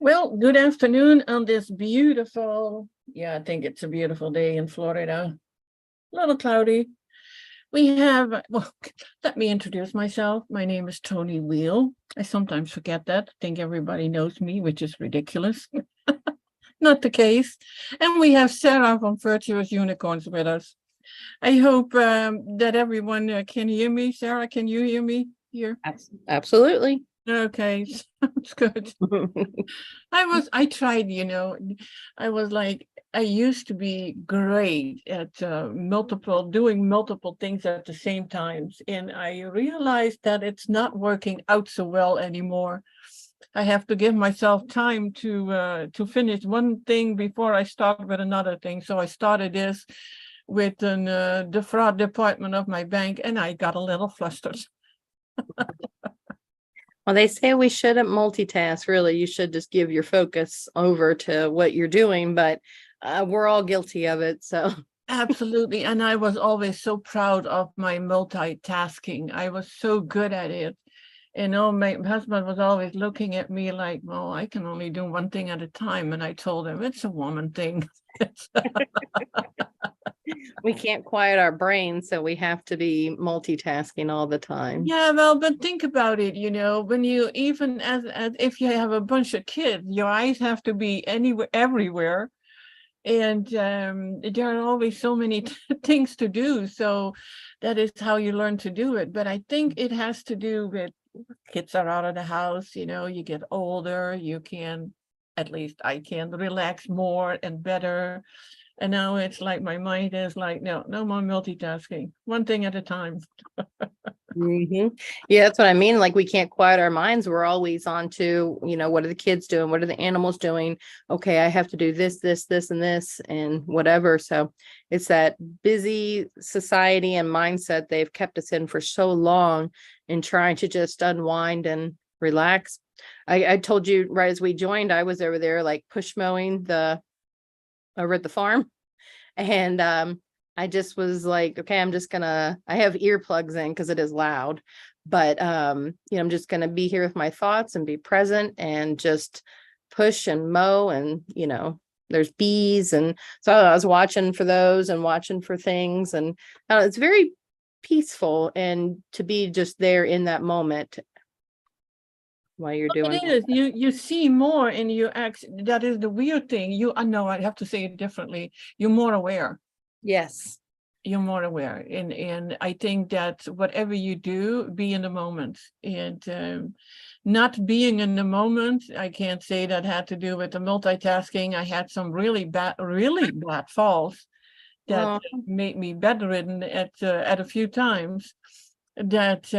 Well, good afternoon on this beautiful, I think it's a beautiful day in Florida. A little cloudy. Let me introduce myself. My name is Toni Weel. I sometimes forget that. I think everybody knows me, which is ridiculous. Not the case. And we have Sara from Virtuous Unicorns with us. I hope that everyone can hear me. Sara, can you hear me here? Absolutely. Okay, sounds good. I tried, I used to be great at doing multiple things at the same times. And I realized that it's not working out so well anymore. I have to give myself time to finish one thing before I start with another thing. So I started this with the fraud department of my bank, and I got a little flustered. Well, they say we shouldn't multitask. Really, you should just give your focus over to what you're doing, but we're all guilty of it. So Absolutely. And I was always so proud of my multitasking. I was so good at it. My husband was always looking at me like, well, I can only do one thing at a time. And I told him it's a woman thing. we can't quiet our brains, so we have to be multitasking all the time. Yeah, well, but think about it, when you even as if you have a bunch of kids, your eyes have to be anywhere, everywhere. And there are always so many things to do. So that is how you learn to do it. But I think it has to do with kids are out of the house, you get older, at least I can relax more and better. And now it's like my mind is like, no more multitasking, one thing at a time. Yeah, that's what I mean. Like we can't quiet our minds. We're always on to, what are the kids doing? What are the animals doing? Okay, I have to do this, and this, and whatever. So it's that busy society and mindset they've kept us in for so long in trying to just unwind and relax. I told you right as we joined, I was over there like push mowing over at the farm. And I just was like, okay, I have earplugs in because it is loud, but I'm just gonna be here with my thoughts and be present and just push and mow. And there's bees, and so I was watching for those and watching for things, and it's very peaceful and to be just there in that moment while you're doing it is. You see more and you act. That is the weird thing. I have to say it differently. You're more aware. Yes. You're more aware. And I think that whatever you do, be in the moment. And not being in the moment, I can't say that had to do with the multitasking. I had some really bad falls that made me bedridden at a few times. That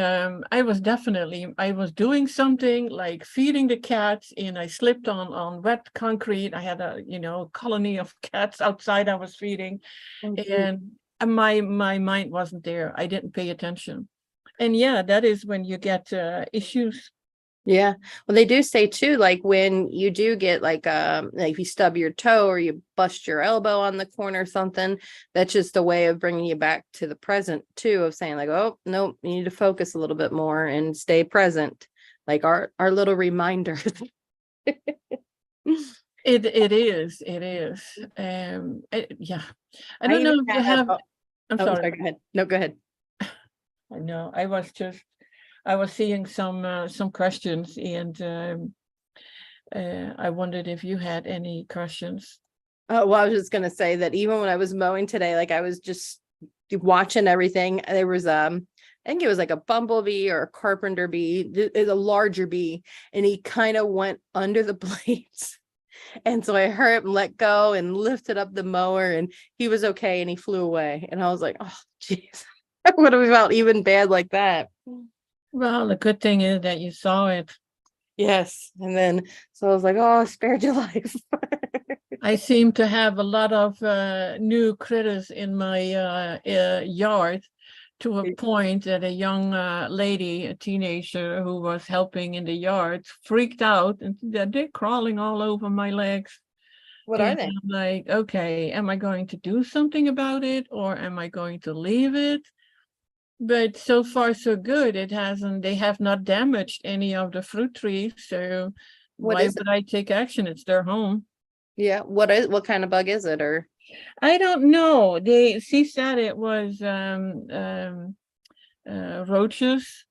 I was doing something like feeding the cats, and I slipped on wet concrete. I had a colony of cats outside I was feeding, and my mind wasn't there. I didn't pay attention, and that is when you get issues. Yeah. Well, they do say too, like when you do get like if you stub your toe or you bust your elbow on the corner or something, that's just a way of bringing you back to the present too, of saying like, oh, no, you need to focus a little bit more and stay present. Like our little reminder. It is. Yeah. I don't know if you have. I'm sorry. Go ahead. No, go ahead. I know. I was seeing some questions, and I wondered if you had any questions. Oh, well, I was just going to say that even when I was mowing today, like I was just watching everything. There was, I think it was like a bumblebee or a carpenter bee, a larger bee, and he kind of went under the blades. And so I heard him let go and lifted up the mower, and he was okay, and he flew away. And I was like, oh, geez, I would have felt even bad like that. Well, the good thing is that you saw it. Yes. And then, so I was like, oh, I spared your life. I seem to have a lot of new critters in my yard, to a point that a young lady, a teenager who was helping in the yard, freaked out and said, they're crawling all over my legs. What are they? I'm like, okay, am I going to do something about it, or am I going to leave it? But so far so good. They have not damaged any of the fruit trees, so What Why is it? would I take action? It's their home. Yeah. What kind of bug is it? Or I don't know. She said it was roaches,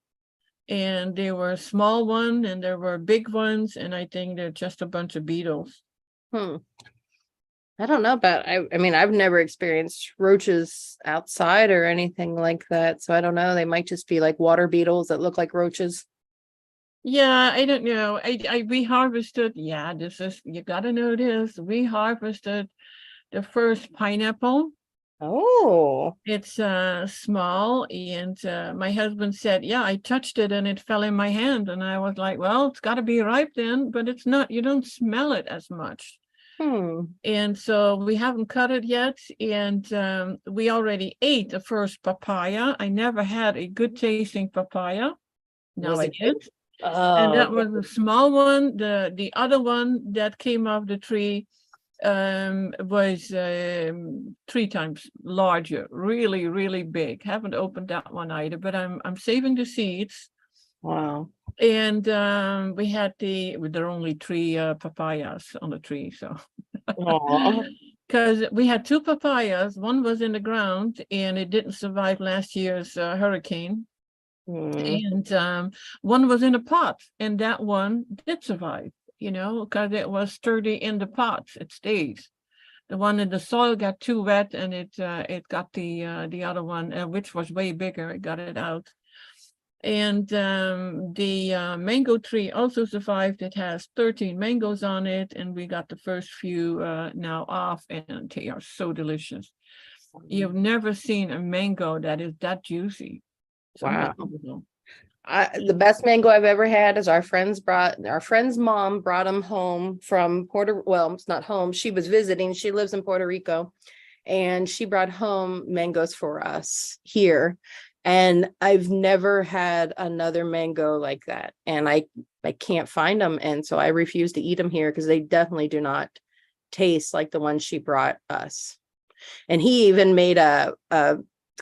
and there were small ones and there were big ones, and I think they're just a bunch of beetles. hmm. I don't know about I mean, I've never experienced roaches outside or anything like that. So I don't know. They might just be like water beetles that look like roaches. Yeah, I don't know. We harvested, yeah, this is, you gotta know this. We harvested the first pineapple. Oh. It's small, and my husband said, yeah, I touched it and it fell in my hand, and I was like, well, it's got to be ripe then, but it's not. You don't smell it as much. Hmm. And so we haven't cut it yet, and we already ate the first papaya. I never had a good tasting papaya. Now Was I it good? did. And Oh, that was a small one. The other one that came off the tree was 3 times larger, really, really big. Haven't opened that one either, but I'm saving the seeds. wow. And we had there are only 3 papayas on the tree, so Aw. because we had 2 papayas, one was in the ground and it didn't survive last year's hurricane, Hmm. and one was in a pot, and that one did survive, because it was sturdy in the pot. It stays. The one in the soil got too wet, and it got the other one, which was way bigger. It got it out. And the mango tree also survived. It has 13 mangoes on it, and we got the first few now off, and they are so delicious. You've never seen a mango that is that juicy. It's Wow. unbelievable. The best mango I've ever had is our friend's mom brought them home from well, it's not home. She was visiting. She lives in Puerto Rico, and she brought home mangoes for us here. And I've never had another mango like that. And I can't find them. And so I refuse to eat them here because they definitely do not taste like the ones she brought us. And he even made a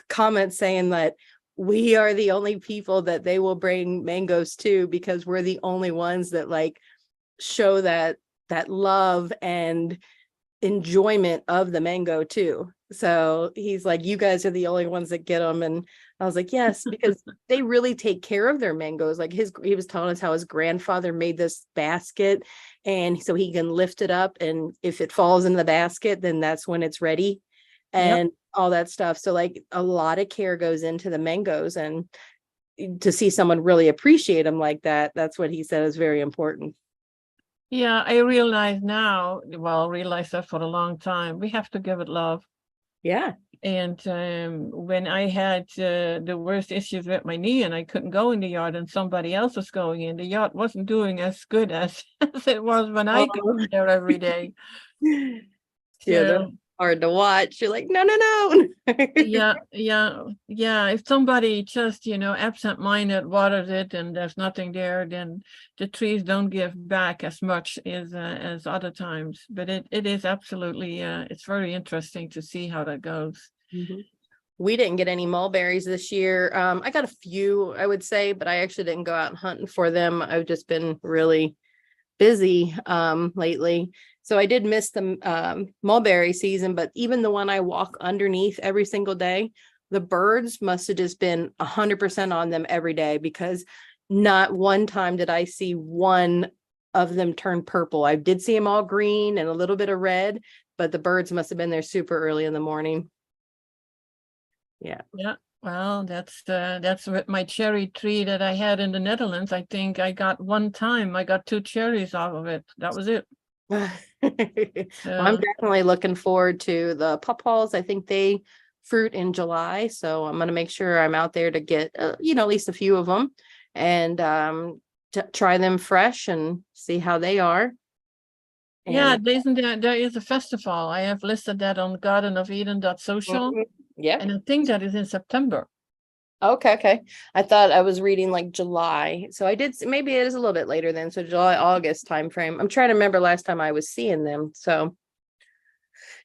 comment saying that we are the only people that they will bring mangoes to because we're the only ones that like show that love and enjoyment of the mango too. So he's like, you guys are the only ones that get them. And I was like, yes, because they really take care of their mangoes. Like he was telling us how his grandfather made this basket, and so he can lift it up, and if it falls in the basket, then that's when it's ready. Yep. And all that stuff. So like a lot of care goes into the mangoes, and to see someone really appreciate them like that, that's what he said is very important. Yeah, I realize now, well, realized that for a long time, we have to give it love. Yeah. And when I had the worst issues with my knee and I couldn't go in the yard and somebody else was going in, the yard wasn't doing as good as, as it was when I could Oh. go there every day. Yeah, they're So hard to watch. You're like, no, no, no. yeah, if somebody just, absent-minded waters it and there's nothing there, then the trees don't give back as much as other times. But it is absolutely it's very interesting to see how that goes. Mhm. We didn't get any mulberries this year. I got a few, I would say, but I actually didn't go out hunting for them. I've just been really busy lately. So I did miss the mulberry season, but even the one I walk underneath every single day, the birds must have just been 100% on them every day, because not one time did I see one of them turn purple. I did see them all green and a little bit of red, but the birds must have been there super early in the morning. Yeah. Yeah. Well, that's with my cherry tree that I had in the Netherlands. I think I got 2 cherries off of it. That was it. Well, I'm definitely looking forward to the pawpaws. I think they fruit in July, so I'm going to make sure I'm out there to get at least a few of them, and to try them fresh and see how they are. Yeah, And there is a festival. I have listed that on gardenofeden.social, yeah. and I think that is in September. Okay. I thought I was reading like July. So I did, maybe it is a little bit later then. So July, August timeframe. I'm trying to remember last time I was seeing them. So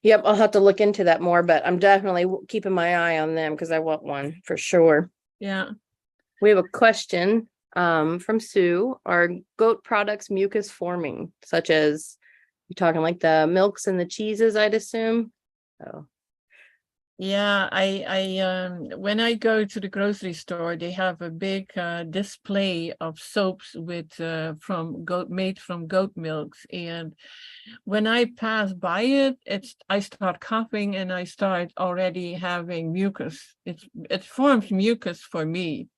yep, I'll have to look into that more, but I'm definitely keeping my eye on them because I want one for sure. Yeah. We have a question. from Sue. Are goat products mucus forming, such as you're talking like the milks and the cheeses, I'd assume? Oh, Yeah, when I go to the grocery store, they have a big display of soaps with made from goat milks, and when I pass by it, I start coughing and I start already having mucus. It forms mucus for me.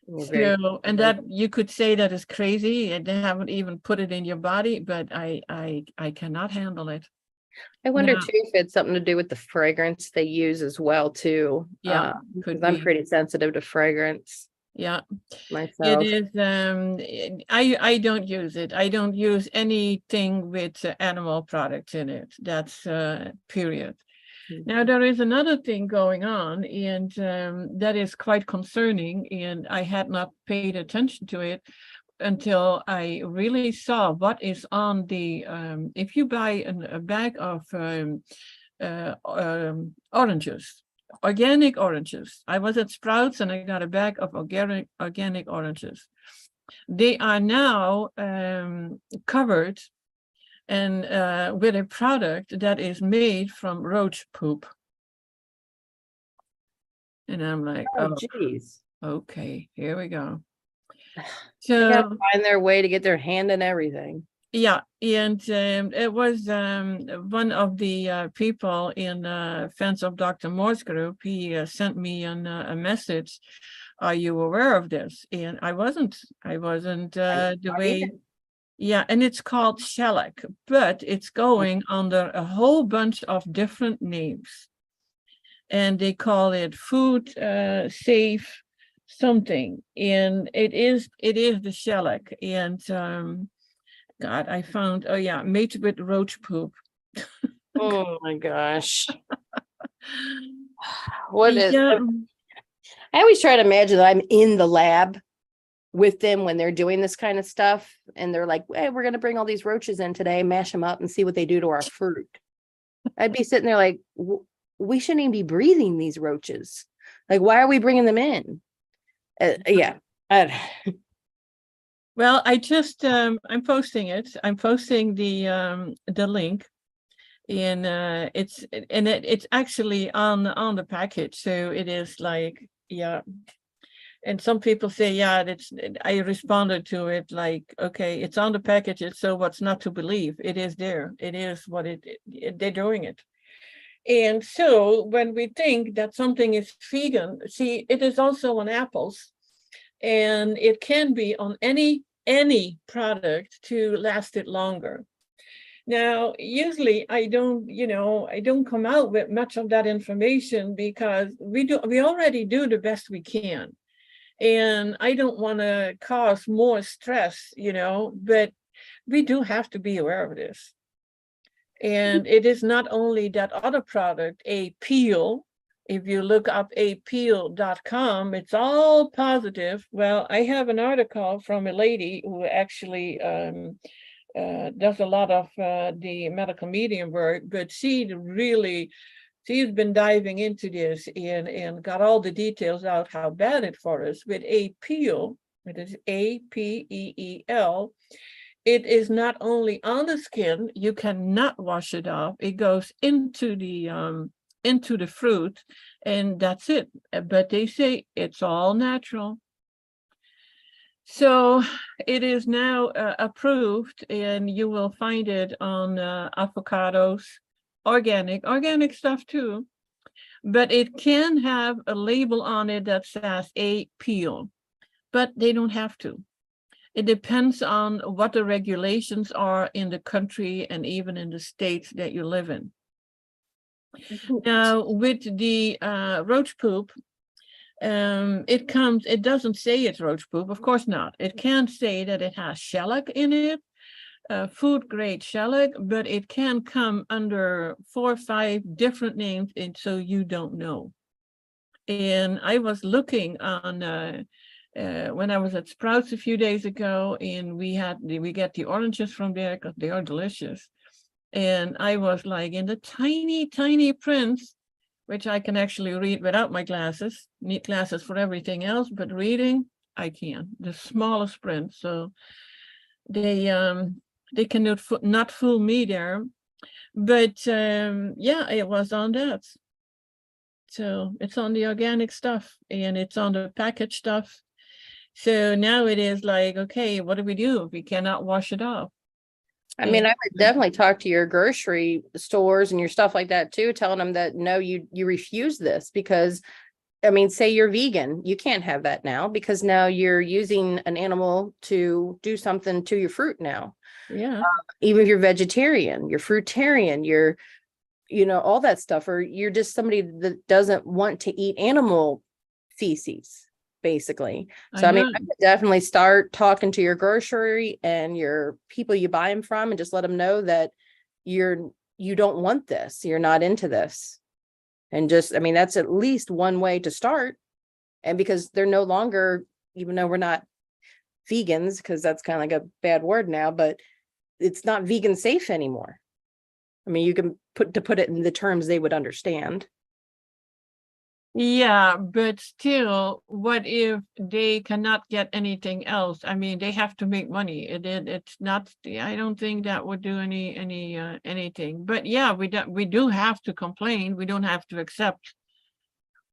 you're very So, and that you could say that is crazy, and they haven't even put it in your body, but I cannot handle it. I wonder Now, too if it's something to do with the fragrance they use as well too. yeah, Because could I'm be. pretty sensitive to fragrance Yeah. It myself. is, I don't use it. I don't use anything with animal products in it. That's period. Now, there is another thing going on, and that is quite concerning, and I had not paid attention to it until I really saw what is on the, if you buy a bag of oranges, organic oranges. I was at Sprouts and I got a bag of organic oranges. They are now covered and with a product that is made from roach poop. And I'm like, Oh, oh, geez. okay, here we go. They gotta So find their way to get their hand in everything. yeah, and it was one of the people in Fans of Dr. Morse group. He sent me a message. Are you aware of this? And I wasn't. The Not way. either. Yeah, and it's called shellac, but it's going under a whole bunch of different names, and they call it food safe something, and it is the shellac, and God, I found, oh yeah, made with roach poop. Oh my gosh. What is, Yeah, I always try to imagine that I'm in the lab with them when they're doing this kind of stuff. And they're like, hey, we're going to bring all these roaches in today, mash them up and see what they do to our fruit. I'd be sitting there like, we shouldn't even be breathing these roaches. Like, why are we bringing them in? Yeah. well, I just, I'm posting it. I'm posting the link, and it's actually on the package. So it is like, yeah. And some people say, yeah, I responded to it like, okay, it's on the package. So what's not to believe? It is there. It is what they're doing it. And so when we think that something is vegan, see, it is also on apples, and it can be on any product to last it longer. Now, usually I don't come out with much of that information because we already do the best we can. And I don't want to cause more stress, but we do have to be aware of this. And it is not only that other product, a peel. If you look up apeel.com, it's all positive. Well, I have an article from a lady who actually does a lot of the medical medium work, but she's been diving into this and got all the details out how bad it for us. With a peel, it is APEEL. It is not only on the skin, you cannot wash it off. It goes into the fruit, and that's it. But they say it's all natural. So it is now approved, and you will find it on avocados, organic stuff too. But it can have a label on it that says a peel, but they don't have to. It depends on what the regulations are in the country and even in the states that you live in. Now, with the roach poop, it doesn't say it's roach poop, of course not. It can say that it has shellac in it, food grade shellac, but it can come under 4 or 5 different names, and so you don't know. And I was looking on when I was at Sprouts a few days ago, and we get the oranges from there because they are delicious. And I was like, in the tiny print, which I can actually read without my glasses, need glasses for everything else, but reading, I can, the smallest print. So they can not fool me there. But yeah, it was on that. So it's on the organic stuff and it's on the packaged stuff. So now it is like, okay, what do we do if we cannot wash it off? I mean, I would definitely talk to your grocery stores and your stuff like that too, telling them that no, you refuse this because, I mean, say you're vegan, you can't have that now because now you're using an animal to do something to your fruit now. Yeah. Even if you're vegetarian, you're fruitarian, you're, all that stuff, or you're just somebody that doesn't want to eat animal feces, basically. So I mean, I could definitely start talking to your grocery and your people you buy them from and just let them know that you don't want this, you're not into this. And just, I mean, that's at least one way to start. And because they're no longer, even though we're not vegans, because that's kind of like a bad word now, but it's not vegan safe anymore. I mean, you can put it in the terms they would understand. Yeah, but still, what if they cannot get anything else? I mean, they have to make money. It's not, I don't think that would do anything. But yeah, we do have to complain. We don't have to accept.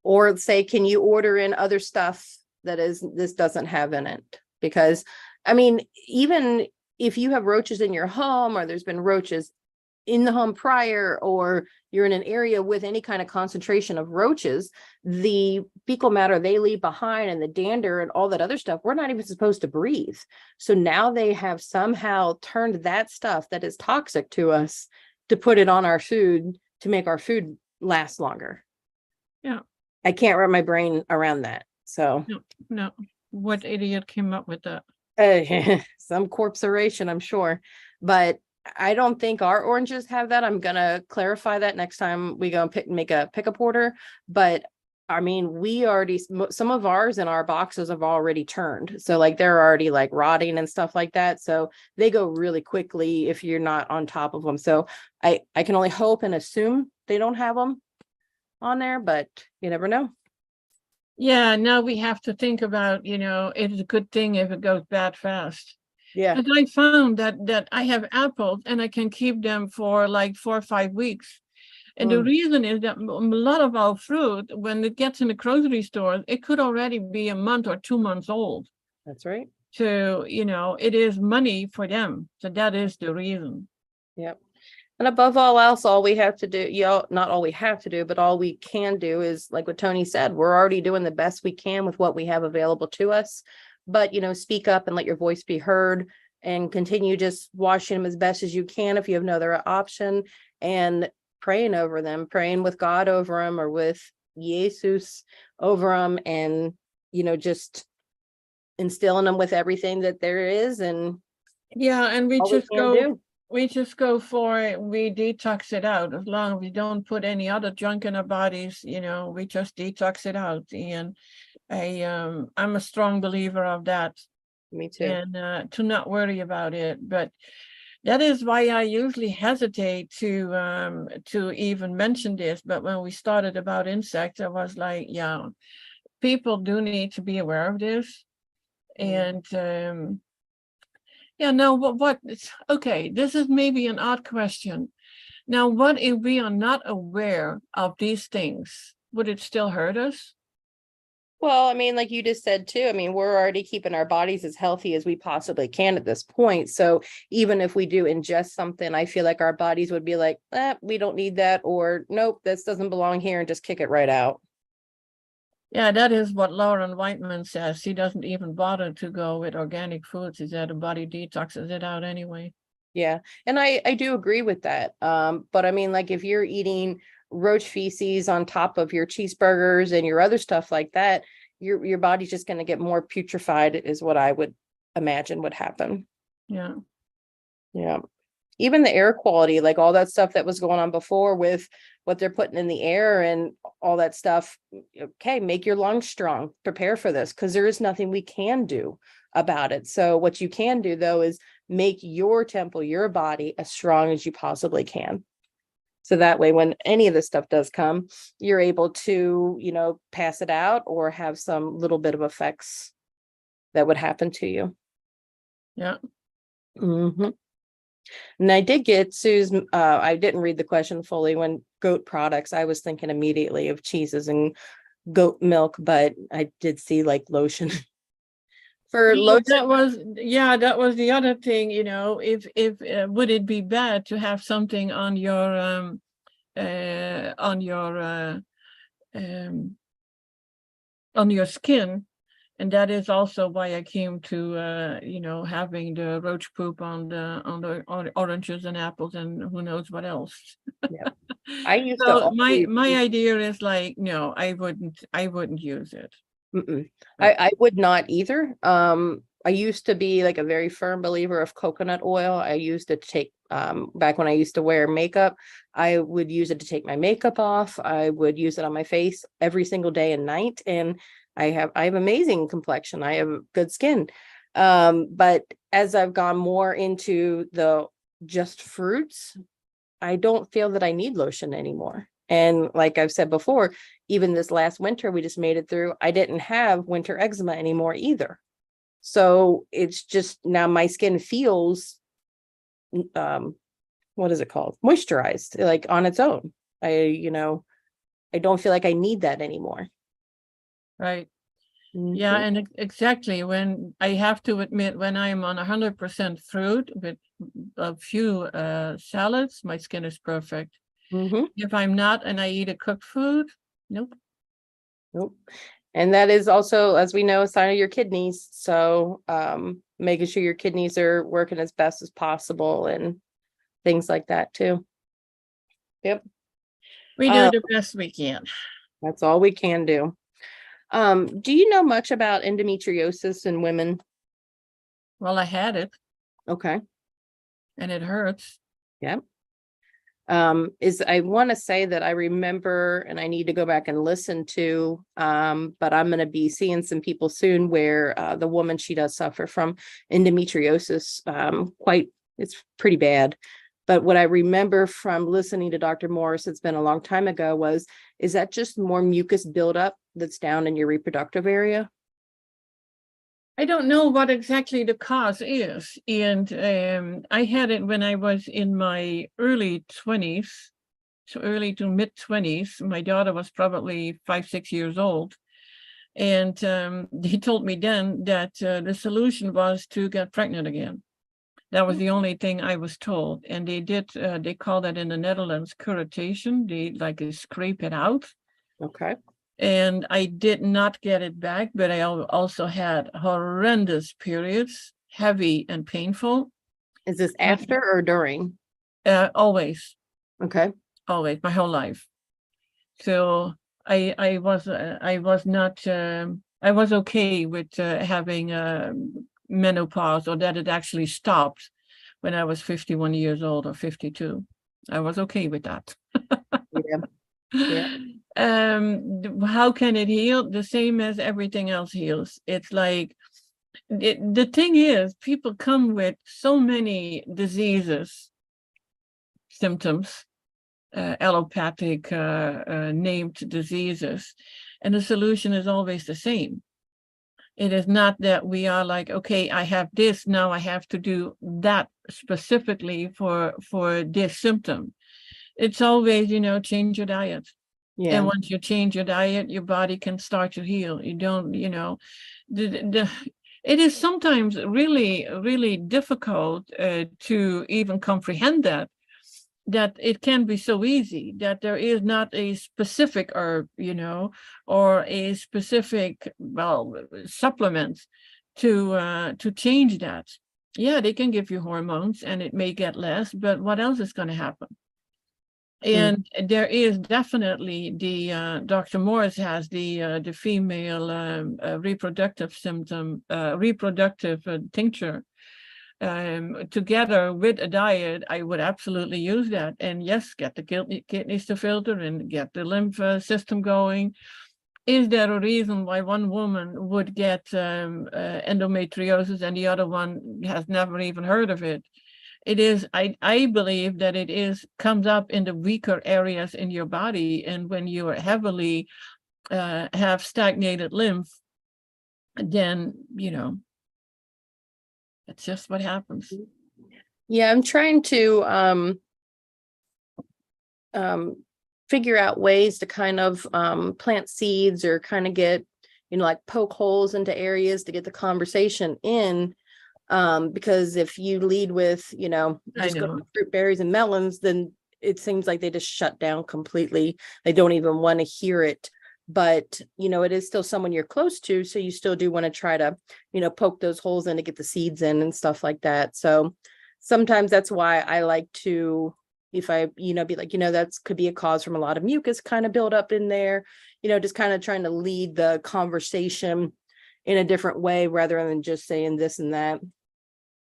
Or say, can you order in other stuff that this doesn't have in it? Because I mean, even if you have roaches in your home or there's been roaches in the home prior, or you're in an area with any kind of concentration of roaches, the fecal matter they leave behind and the dander and all that other stuff, we're not even supposed to breathe. So now they have somehow turned that stuff that is toxic to us to put it on our food to make our food last longer. Yeah. I can't wrap my brain around that. So no. What idiot came up with that? Some corporation, I'm sure, but I don't think our oranges have that. I'm gonna clarify that next time we go and make a pickup order. But I mean, some of ours in our boxes have already turned. So like they're already like rotting and stuff like that. So they go really quickly if you're not on top of them. So I can only hope and assume they don't have them on there, but you never know. Yeah, now we have to think about, it's a good thing if it goes bad fast. Yeah. Because I found that I have apples and I can keep them for like 4 or 5 weeks. And the reason is that a lot of our fruit, when it gets in the grocery stores, it could already be a month or 2 months old. That's right. So, it is money for them. So that is the reason. Yep. And above all else, all we have to do, not all we have to do, but all we can do is like what Toni said, we're already doing the best we can with what we have available to us. But, speak up and let your voice be heard and continue just washing them as best as you can if you have no other option, and praying over them, praying with God over them or with Jesus over them, and, just instilling them with everything that there is. And yeah, and we just go for it. We detox it out. As long as we don't put any other junk in our bodies, we just detox it out. And I'm a strong believer of that. Me too. And to not worry about it. But that is why I usually hesitate to even mention this. But when we started about insects, I was like, yeah, people do need to be aware of this. And yeah, no, what okay, this is maybe an odd question. Now, what if we are not aware of these things? Would it still hurt us? Well, I mean, like you just said too, I mean, we're already keeping our bodies as healthy as we possibly can at this point. So even if we do ingest something, I feel like our bodies would be like, we don't need that, or nope, this doesn't belong here, and just kick it right out. Yeah, that is what Lauren Whiteman says. She doesn't even bother to go with organic foods. She said the body detoxes it out anyway. Yeah. And I do agree with that. But I mean, like if you're eating roach feces on top of your cheeseburgers and your other stuff like that, your body's just going to get more putrefied, is what I would imagine would happen. Yeah. Yeah. Even the air quality, like all that stuff that was going on before with what they're putting in the air and all that stuff. Okay, make your lungs strong, prepare for this, because there is nothing we can do about it. So what you can do though is make your temple, your body, as strong as you possibly can. So that way, when any of this stuff does come, you're able to, pass it out or have some little bit of effects that would happen to you. Yeah. Hmm. And I did get Sue's, I didn't read the question fully. When goat products, I was thinking immediately of cheeses and goat milk, but I did see like lotion. For Well, lotion. that was the other thing, if would it be bad to have something on your um on your skin? And that is also why I came to having the roach poop on the oranges and apples and who knows what else. Yeah. I used to So my always my idea is like, no, I wouldn't use it. Mm-mm. I would not either. I used to be like a very firm believer of coconut oil. I used it to take, back when I used to wear makeup, I would use it to take my makeup off. I would use it on my face every single day and night. And I have amazing complexion. I have good skin. But as I've gone more into the just fruits, I don't feel that I need lotion anymore. And like I've said before, even this last winter we just made it through, I didn't have winter eczema anymore either. So it's just now my skin feels, what is it called? Moisturized, like on its own. I don't feel like I need that anymore. Right. Yeah, and exactly. When I have to admit, when I'm on 100% fruit with a few salads, my skin is perfect. Mm-hmm. If I'm not and I eat a cooked food, nope. Nope. And that is also, as we know, a sign of your kidneys. So making sure your kidneys are working as best as possible and things like that too. Yep. We do the best we can. That's all we can do. Do you know much about endometriosis in women? Well, I had it Okay. and it hurts. Yeah. I want to say that I remember, and I need to go back and listen to, but I'm going to be seeing some people soon where the woman, she does suffer from endometriosis, it's pretty bad. But what I remember from listening to Dr. Morse, it's been a long time ago, is that just more mucus buildup that's down in your reproductive area? I don't know what exactly the cause is. And I had it when I was in my early 20s, so early to mid 20s. My daughter was probably 5, 6 years old. And he told me then that the solution was to get pregnant again. That was the only thing I was told. And they call that in the Netherlands curettation. They scrape it out. Okay. And I did not get it back, but I also had horrendous periods, heavy and painful. Is this after or during? Always, Okay. always, my whole life. So I was not I was okay with having menopause, or that it actually stopped when I was 51 years old or 52. I was okay with that. Yeah. Yeah. How can it heal? The same as everything else heals. It's like the thing is, people come with so many diseases, symptoms, allopathic named diseases, and the solution is always the same. It is not that we are like, okay, I have this, now I have to do that specifically for this symptom. It's always, change your diet. Yeah. And once you change your diet, your body can start to heal. You don't, it is sometimes really, really difficult to even comprehend that it can be so easy, that there is not a specific herb, or a specific, supplement to change that. Yeah, they can give you hormones and it may get less, but what else is going to happen? And there is definitely Dr. Morse has the female reproductive tincture. Together with a diet, I would absolutely use that. And yes, get the kidneys to filter and get the lymph system going. Is there a reason why one woman would get endometriosis and the other one has never even heard of it? It is, I believe that comes up in the weaker areas in your body. And when you are heavily have stagnated lymph, then, It's just what happens. Yeah, I'm trying to figure out ways to kind of plant seeds or kind of get, like poke holes into areas to get the conversation in. Because if you lead with, I just go know. to fruit, berries, and melons, then it seems like they just shut down completely. They don't even want to hear it. But, it is still someone you're close to. So you still do want to try to, poke those holes in to get the seeds in and stuff like that. So sometimes that's why I like to, if I, be like, that's could be a cause from a lot of mucus kind of build up in there, just kind of trying to lead the conversation in a different way rather than just saying this and that,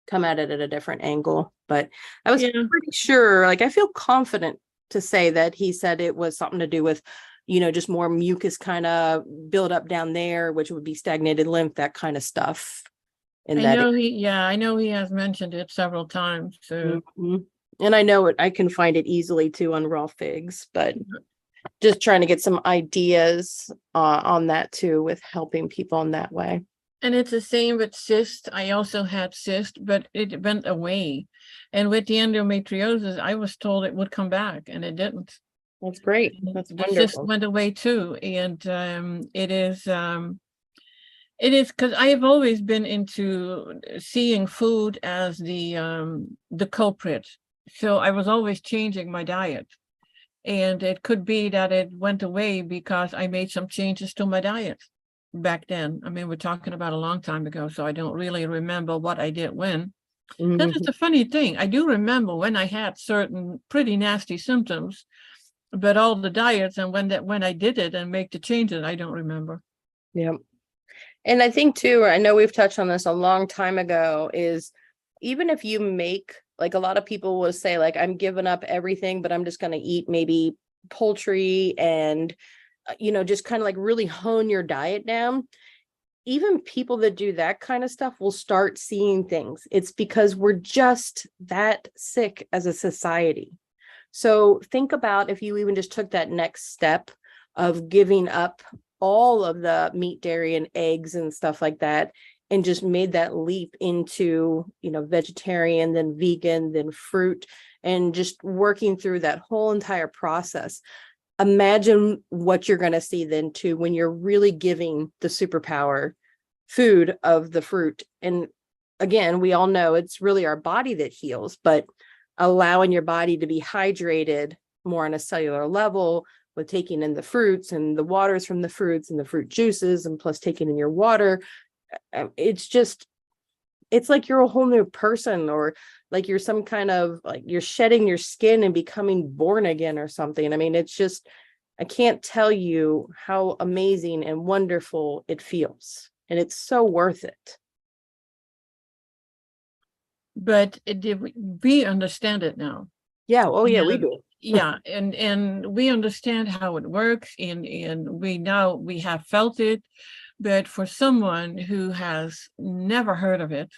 come at it at a different angle. But I was pretty sure, like, I feel confident to say that he said it was something to do with, just more mucus kind of build up down there, which would be stagnated lymph, that kind of stuff. And I know he has mentioned it several times. So and I know I can find it easily too on raw figs, but just trying to get some ideas on that too, with helping people in that way. And it's the same with cyst. I also had cyst, but it went away. And with the endometriosis, I was told it would come back, and it didn't. That's great. That's the cyst wonderful. went away too. And it is because I have always been into seeing food as the culprit. So I was always changing my diet. And it could be that it went away because I made some changes to my diet back then. I mean, we're talking about a long time ago, so I don't really remember what I did when. That is the funny thing. I do remember when I had certain pretty nasty symptoms, but all the diets and when I did it and make the changes, I don't remember. Yeah. And I think too, I know we've touched on this a long time ago, is even if you make, like, a lot of people will say, like, I'm giving up everything, but I'm just going to eat maybe poultry and, just kind of like really hone your diet down. Even people that do that kind of stuff will start seeing things. It's because we're just that sick as a society. So think about if you even just took that next step of giving up all of the meat, dairy, and eggs and stuff like that, and just made that leap into, vegetarian, then vegan, then fruit, and just working through that whole entire process. Imagine what you're going to see then too, when you're really giving the superpower food of the fruit. And again, we all know it's really our body that heals, but allowing your body to be hydrated more on a cellular level with taking in the fruits and the waters from the fruits and the fruit juices, and plus taking in your water, it's like you're a whole new person, or like you're some kind of, like, you're shedding your skin and becoming born again or something. I mean, it's just, I can't tell you how amazing and wonderful it feels. And it's so worth it. But we understand it now. Yeah. Oh yeah, we do. Yeah, and we understand how it works, and we have felt it. But for someone who has never heard of it,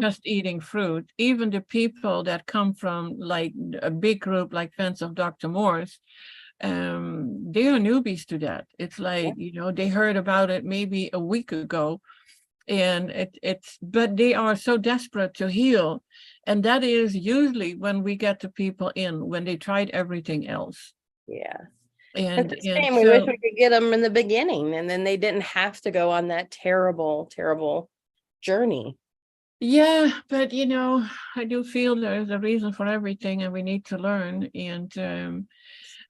just eating fruit, even the people that come from like a big group like Fans of Dr. Morse, they are newbies to that. It's like, they heard about it maybe a week ago, and but they are so desperate to heal. And that is usually when we get the people in, when they tried everything else. Yeah. And we wish we could get them in the beginning, and then they didn't have to go on that terrible, terrible journey. Yeah, but I do feel there's a reason for everything, and we need to learn. And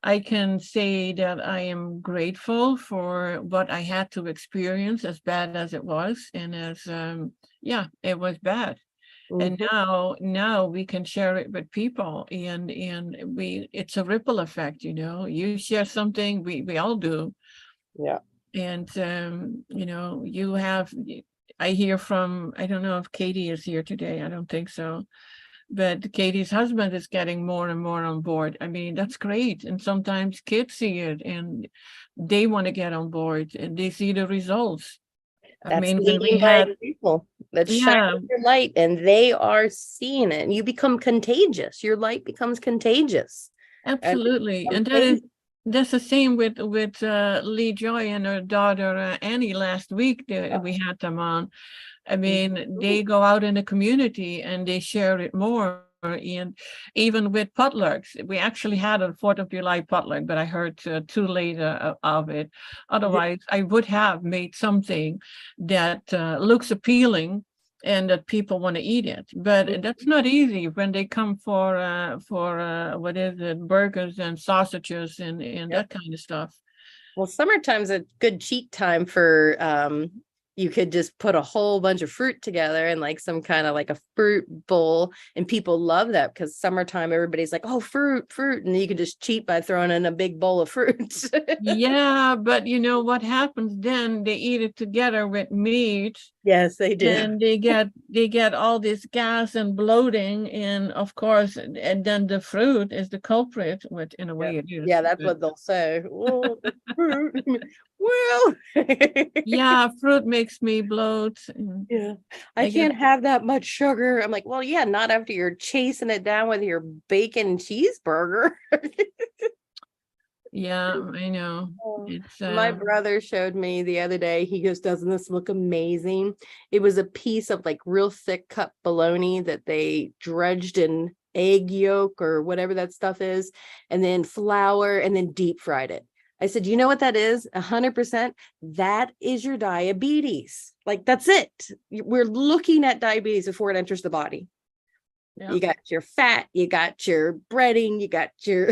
I can say that I am grateful for what I had to experience, as bad as it was, and as it was bad. And now we can share it with people, and it's a ripple effect. You share something, we all do. Yeah. And I hear from, I don't know if Katie is here today, I don't think so, but Katie's husband is getting more and more on board. I mean, that's great. And sometimes kids see it and they want to get on board, and they see the results. I mean, when we had people that shine your light, and they are seeing it, and you become contagious. Your light becomes contagious. Absolutely. And that's the same with Lee Joy and her daughter Annie last week. We had them on. I mean, they go out in the community and they share it more. And even with potlucks, we actually had a 4th of July potluck, but I heard too late of it. Otherwise, I would have made something that looks appealing and that people want to eat it. But that's not easy when they come for what is it, burgers and sausages and that kind of stuff. Well, summertime's a good cheat time for you could just put a whole bunch of fruit together and like some kind of like a fruit bowl, and people love that because summertime everybody's like, oh, fruit, and you can just cheat by throwing in a big bowl of fruit. Yeah, but you know what happens then? They eat it together with meat. Yes, they do. And they get all this gas and bloating, and of course, and then the fruit is the culprit, which in a way it is. Yeah, that's what they'll say. Well, fruit. Well, yeah, fruit makes me bloat. Yeah, I can't have that much sugar. I'm like, well, yeah, not after you're chasing it down with your bacon cheeseburger. Yeah, I know. It's My brother showed me the other day. He goes, doesn't this look amazing? It was a piece of like real thick cut bologna that they dredged in egg yolk or whatever that stuff is, and then flour, and then deep fried it. I said, you know what that is? 100%. That is your diabetes. Like, that's it. We're looking at diabetes before it enters the body. Yeah. You got your fat, you got your breading, you got your,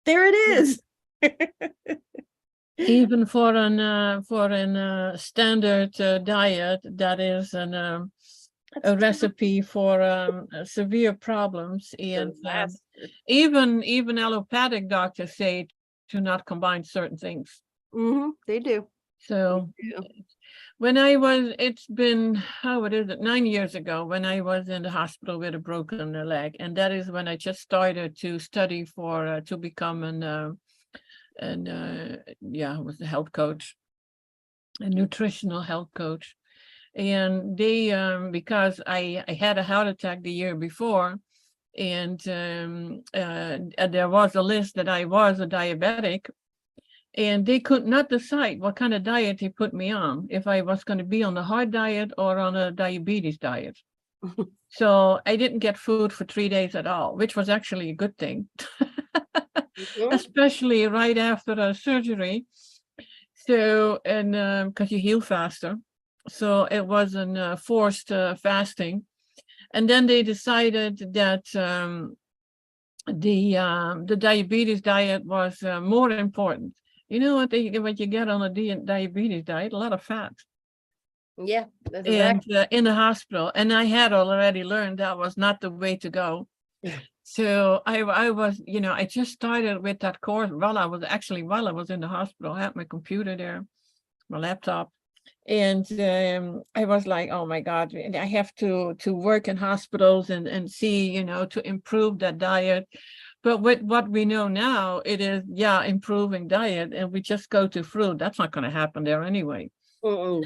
there it is. Even for an standard diet, that is a recipe for severe problems. And even allopathic doctors say to not combine certain things. They do. So when it's been, what is it, 9 years ago, when I was in the hospital with a broken leg, and that is when I just started to study for to become was a health coach, a nutritional health coach. And they because I had a heart attack the year before, and there was a list that I was a diabetic, and they could not decide what kind of diet they put me on, if I was going to be on the hard diet or on a diabetes diet. So I didn't get food for 3 days at all, which was actually a good thing, especially right after a surgery. So, and because you heal faster. So it was a forced fasting. And then they decided that the diabetes diet was more important. You know what you get on a diabetes diet? A lot of fat. Yeah, that's and in the hospital. And I had already learned that was not the way to go. So I was, I just started with that course while I was in the hospital. I had my computer there, my laptop. And I was like, oh my God, I have to work in hospitals and see, to improve that diet. But with what we know now, it is, improving diet, and we just go to fruit. That's not going to happen there anyway. No.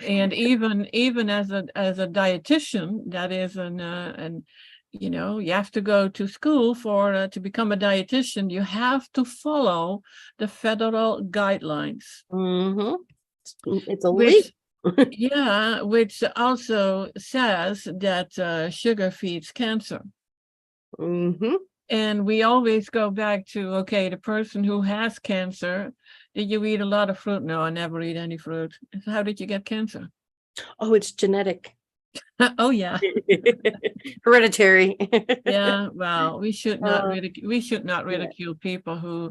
And even as a dietitian, that is you have to go to school to become a dietitian. You have to follow the federal guidelines. It's a leak. Which also says that sugar feeds cancer. And we always go back to, okay, the person who has cancer, did you eat a lot of fruit? No, I never eat any fruit. How did you get cancer? Oh, it's genetic. Oh yeah. Hereditary. Yeah, well, we should not ridicule people who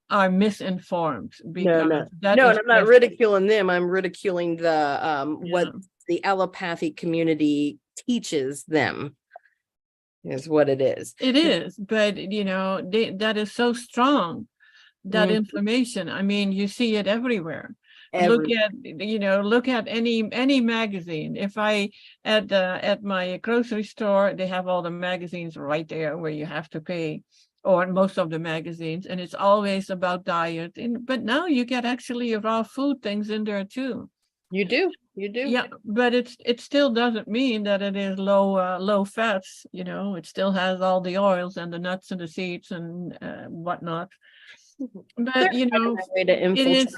are misinformed, because no, and I'm not ridiculing them. I'm ridiculing the what the allopathic community teaches them is what it is. It is, but that is so strong, that information. I mean, you see it everywhere. Look at any magazine. If I at my grocery store, they have all the magazines right there where you have to pay, or most of the magazines, and it's always about diet. But now you get actually raw food things in there too. You do. Yeah, but it still doesn't mean that it is low fats. It still has all the oils and the nuts and the seeds and whatnot. But it is.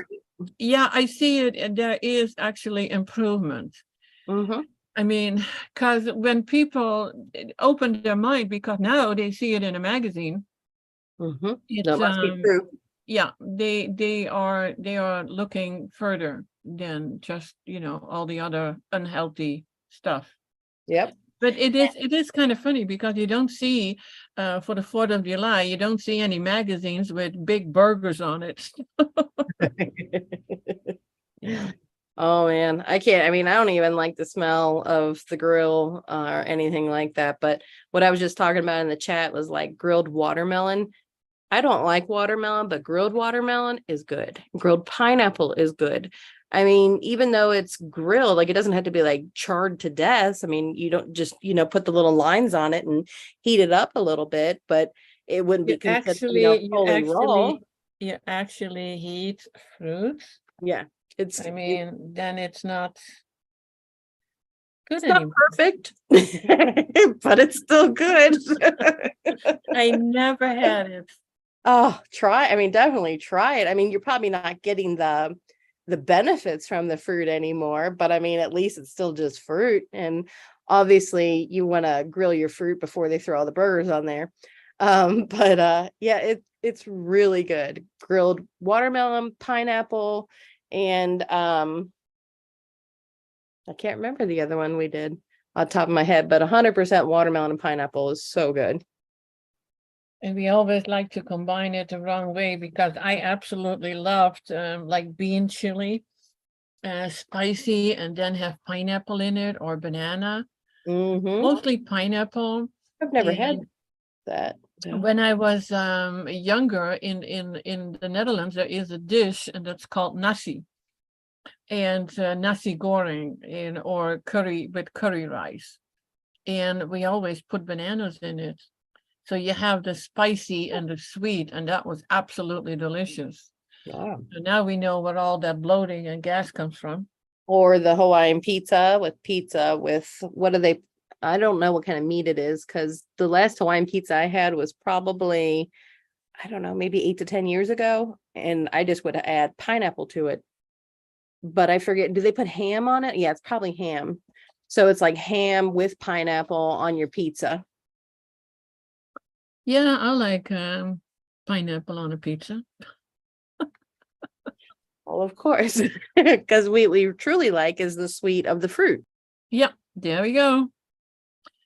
Yeah, I see it, and there is actually improvement. Mhm. I mean, because when people open their mind, because now they see it in a magazine, Mhm. it's That must be true. yeah, they are looking further than just, all the other unhealthy stuff. Yep. But it is kind of funny because you don't see, for the 4th of July, you don't see any magazines with big burgers on it. Oh man, I can't. I mean, I don't even like the smell of the grill or anything like that. But what I was just talking about in the chat was like grilled watermelon. I don't like watermelon, but grilled watermelon is good. Grilled pineapple is good. I mean, even though it's grilled, like it doesn't have to be like charred to death. I mean, you don't just, put the little lines on it and heat it up a little bit, but it wouldn't You be considered, actually, you fully raw. actually, you actually heat fruits. Yeah. It's I mean, then it's not good it's not anymore. perfect, but it's still good. I never had it. Oh, try. I mean, definitely try it. I mean, you're probably not getting the benefits from the fruit anymore, but I mean, at least it's still just fruit. And obviously you want to grill your fruit before they throw all the burgers on there. But yeah, it's really good. Grilled watermelon, pineapple, and I can't remember the other one we did on top of my head, but 100% watermelon and pineapple is so good. And we always like to combine it the wrong way because I absolutely loved like bean chili, spicy, and then have pineapple in it or banana, Mm-hmm. mostly pineapple. I've never had And that. No. when I was younger in the Netherlands, there is a dish and that's called nasi, and nasi goreng or curry with curry rice. And we always put bananas in it. So you have the spicy and the sweet, and that was absolutely delicious. Wow. So now we know where all that bloating and gas comes from. Or the Hawaiian pizza with what do they, I don't know what kind of meat it is, because the last Hawaiian pizza I had was probably, I don't know, maybe 8 to 10 years ago. And I just would add pineapple to it. But I forget, do they put ham on it? Yeah, it's probably ham. So it's like ham with pineapple on your pizza. Yeah, I like pineapple on a pizza. Well, of course, because we truly like is the sweet of the fruit. Yep, there we go.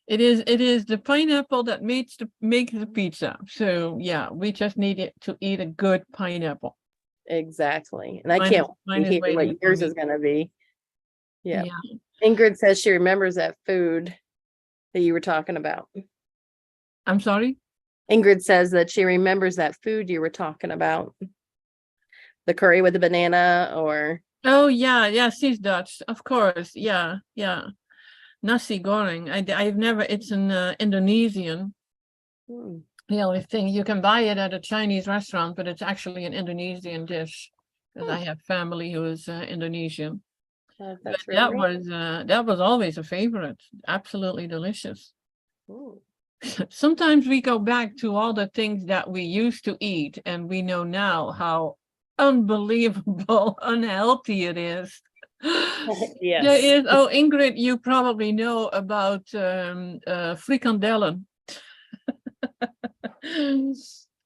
It is the pineapple that makes the pizza. So yeah, we just need it to eat a good pineapple. Exactly. And I Mine can't is, wait mine to is hear waiting what for yours me. is going to be. Yeah. Yeah. Ingrid says she remembers that food that you were talking about. I'm sorry? Ingrid says that she remembers that food you were talking about. The curry with the banana or Oh yeah, she's Dutch, of course. Yeah, yeah. Nasi goreng. I've never. It's an Indonesian. The only thing you can buy it at a Chinese restaurant, but it's actually an Indonesian dish because I have family who is Indonesian. But that's really that was always a favorite. Absolutely delicious. Ooh. Sometimes we go back to all the things that we used to eat, and we know now how unbelievable unhealthy it is. Yes. There is, oh, Ingrid, you probably know about frikandellen.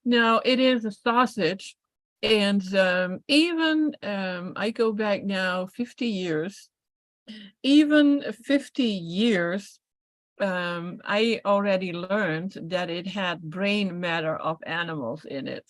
Now, it is a sausage, and even I go back now 50 years, even 50 years, I already learned that it had brain matter of animals in it.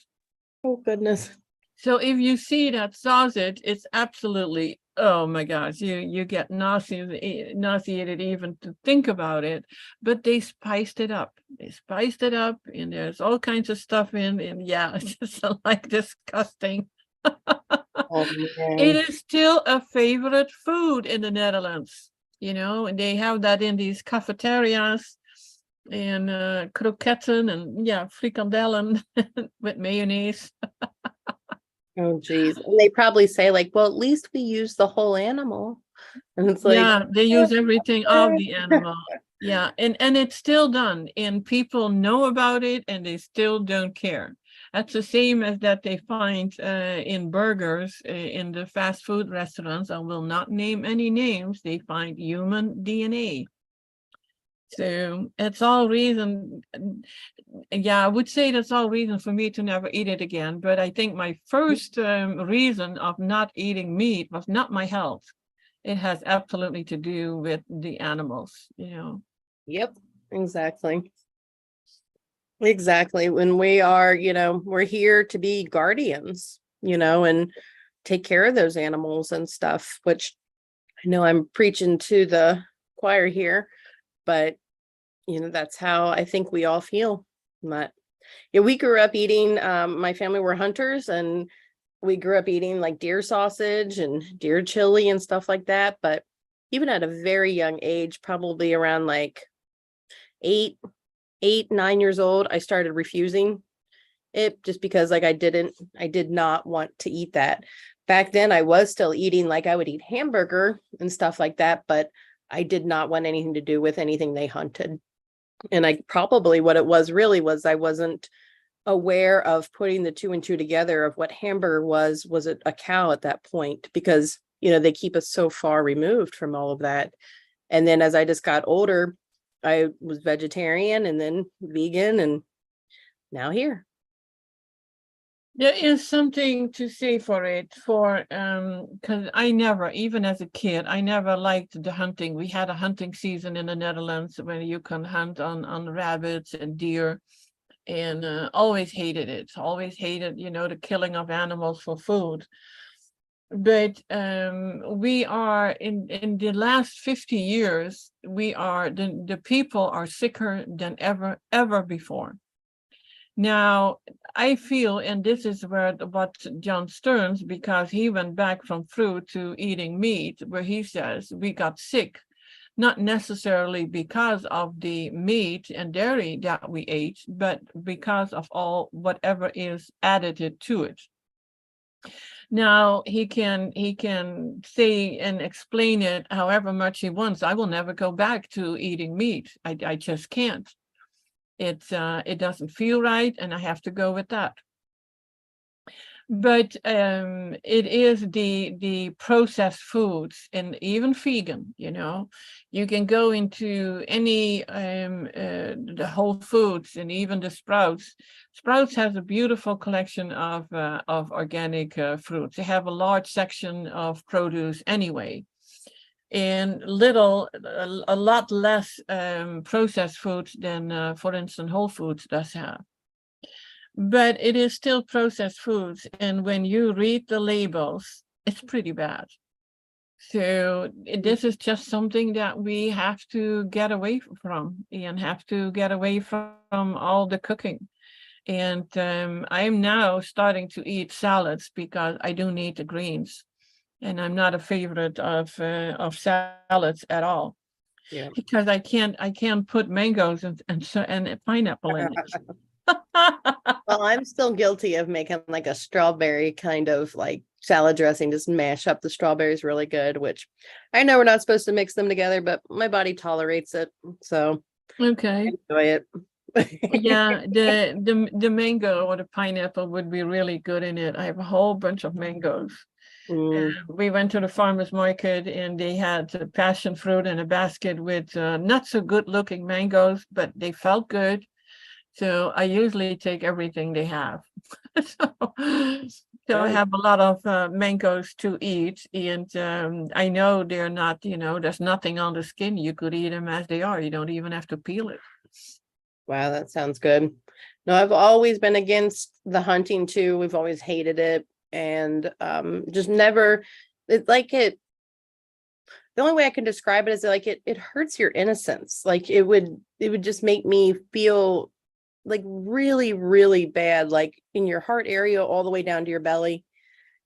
Oh, goodness. So if you see that sausage, it's absolutely, oh my gosh, you get nauseated even to think about it. But they spiced it up. They spiced it up, and there's all kinds of stuff in, and yeah, it's just like disgusting. Oh, It man. is still a favorite food in the Netherlands, and they have that in these cafeterias and kroketten and yeah, frikandellen with mayonnaise. Oh, geez. And they probably say, like, well, at least we use the whole animal. And it's like, Yeah, they use everything of the animal. Yeah, and it's still done, and people know about it, and they still don't care. That's the same as that they find in burgers in the fast food restaurants. I will not name any names. They find human DNA. So it's all reason, yeah, I would say that's all reason for me to never eat it again. But I think my first reason of not eating meat was not my health. It has absolutely to do with the animals, you know. Yep, exactly. Exactly. When we are, we're here to be guardians, and take care of those animals and stuff, which I know I'm preaching to the choir here, but that's how I think we all feel. But yeah, we grew up eating, my family were hunters, and we grew up eating like deer sausage and deer chili and stuff like that. But even at a very young age, probably around like 9 years old, I started refusing it just because like I did not want to eat that. Back then I was still eating, like I would eat hamburger and stuff like that, but I did not want anything to do with anything they hunted. And I probably what it was really was I wasn't aware of putting the two and two together of what hamburger was it a cow at that point, because they keep us so far removed from all of that. And then as I just got older, I was vegetarian and then vegan and now here. There is something to say for it, because I never, even as a kid, I never liked the hunting. We had a hunting season in the Netherlands where you can hunt on rabbits and deer, and always hated it. Always hated, the killing of animals for food. But we are in the last 50 years, the people are sicker than ever before. Now, I feel, and this is what John Stearns, because he went back from fruit to eating meat, where he says we got sick, not necessarily because of the meat and dairy that we ate, but because of all whatever is added to it. Now he can say and explain it however much he wants. I will never go back to eating meat. I just can't. It doesn't feel right, and I have to go with that. But it is the processed foods, and even vegan, you can go into any the Whole Foods and even the Sprouts. Sprouts has a beautiful collection of organic fruits. They have a large section of produce anyway, and a lot less processed foods than, for instance, Whole Foods does have. But it is still processed foods, and when you read the labels, it's pretty bad. So this is just something that we have to get away from, and have to get away from all the cooking. And I'm now starting to eat salads because I do need the greens, and I'm not a favorite of salads at all. Yeah. Because I can't put mangoes and pineapple in it. Well, I'm still guilty of making like a strawberry kind of like salad dressing, just mash up the strawberries really good, which I know we're not supposed to mix them together, but my body tolerates it. So Okay. I enjoy it. Yeah, the mango or the pineapple would be really good in it. I have a whole bunch of mangoes. We went to the farmer's market and they had passion fruit in a basket with not so good looking mangoes, but they felt good. So I usually take everything they have. So I have a lot of mangoes to eat, and I know they're not, there's nothing on the skin. You could eat them as they are. You don't even have to peel it. Wow, that sounds good. No, I've always been against the hunting too. We've always hated it, and just never. It's like it. The only way I can describe it is like it hurts your innocence. Like it would just make me feel like really, really bad, like in your heart area, all the way down to your belly.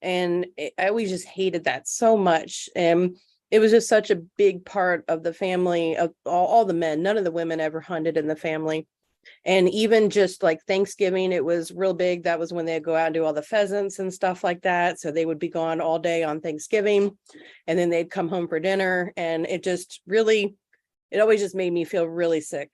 And I always just hated that so much. And it was just such a big part of the family, of all the men. None of the women ever hunted in the family. And even just like Thanksgiving, it was real big. That was when they'd go out and do all the pheasants and stuff like that. So they would be gone all day on Thanksgiving, and then they'd come home for dinner. And it always just made me feel really sick.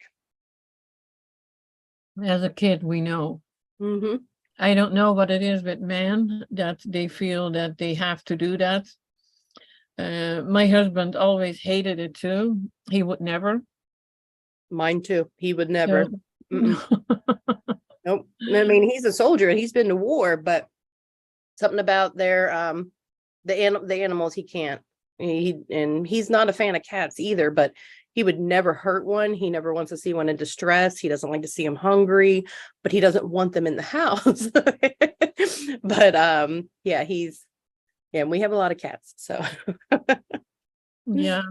As a kid, we know. Mm-hmm. I don't know what it is with men that they feel that they have to do that. My husband always hated it too. He would never. Mine too. He would never. So Mm-mm. Nope. I mean, he's a soldier and he's been to war, but something about their the animals he can't. And he's not a fan of cats either, but he would never hurt one. He never wants to see one in distress. He doesn't like to see them hungry, but he doesn't want them in the house. But yeah, and we have a lot of cats. So yeah.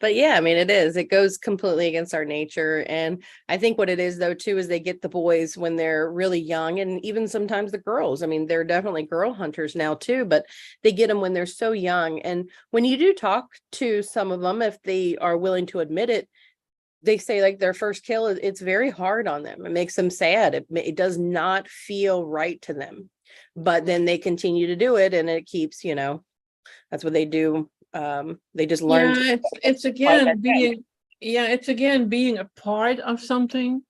but yeah, I mean, it goes completely against our nature. And I think what it is though, too, is they get the boys when they're really young, and even sometimes the girls. I mean, they're definitely girl hunters now too, but they get them when they're so young. And when you do talk to some of them, if they are willing to admit it, they say like their first kill, it's very hard on them. It makes them sad. It does not feel right to them, but then they continue to do it, and it keeps, that's what they do. They just learn. Yeah, it's again being, it's again being a part of something.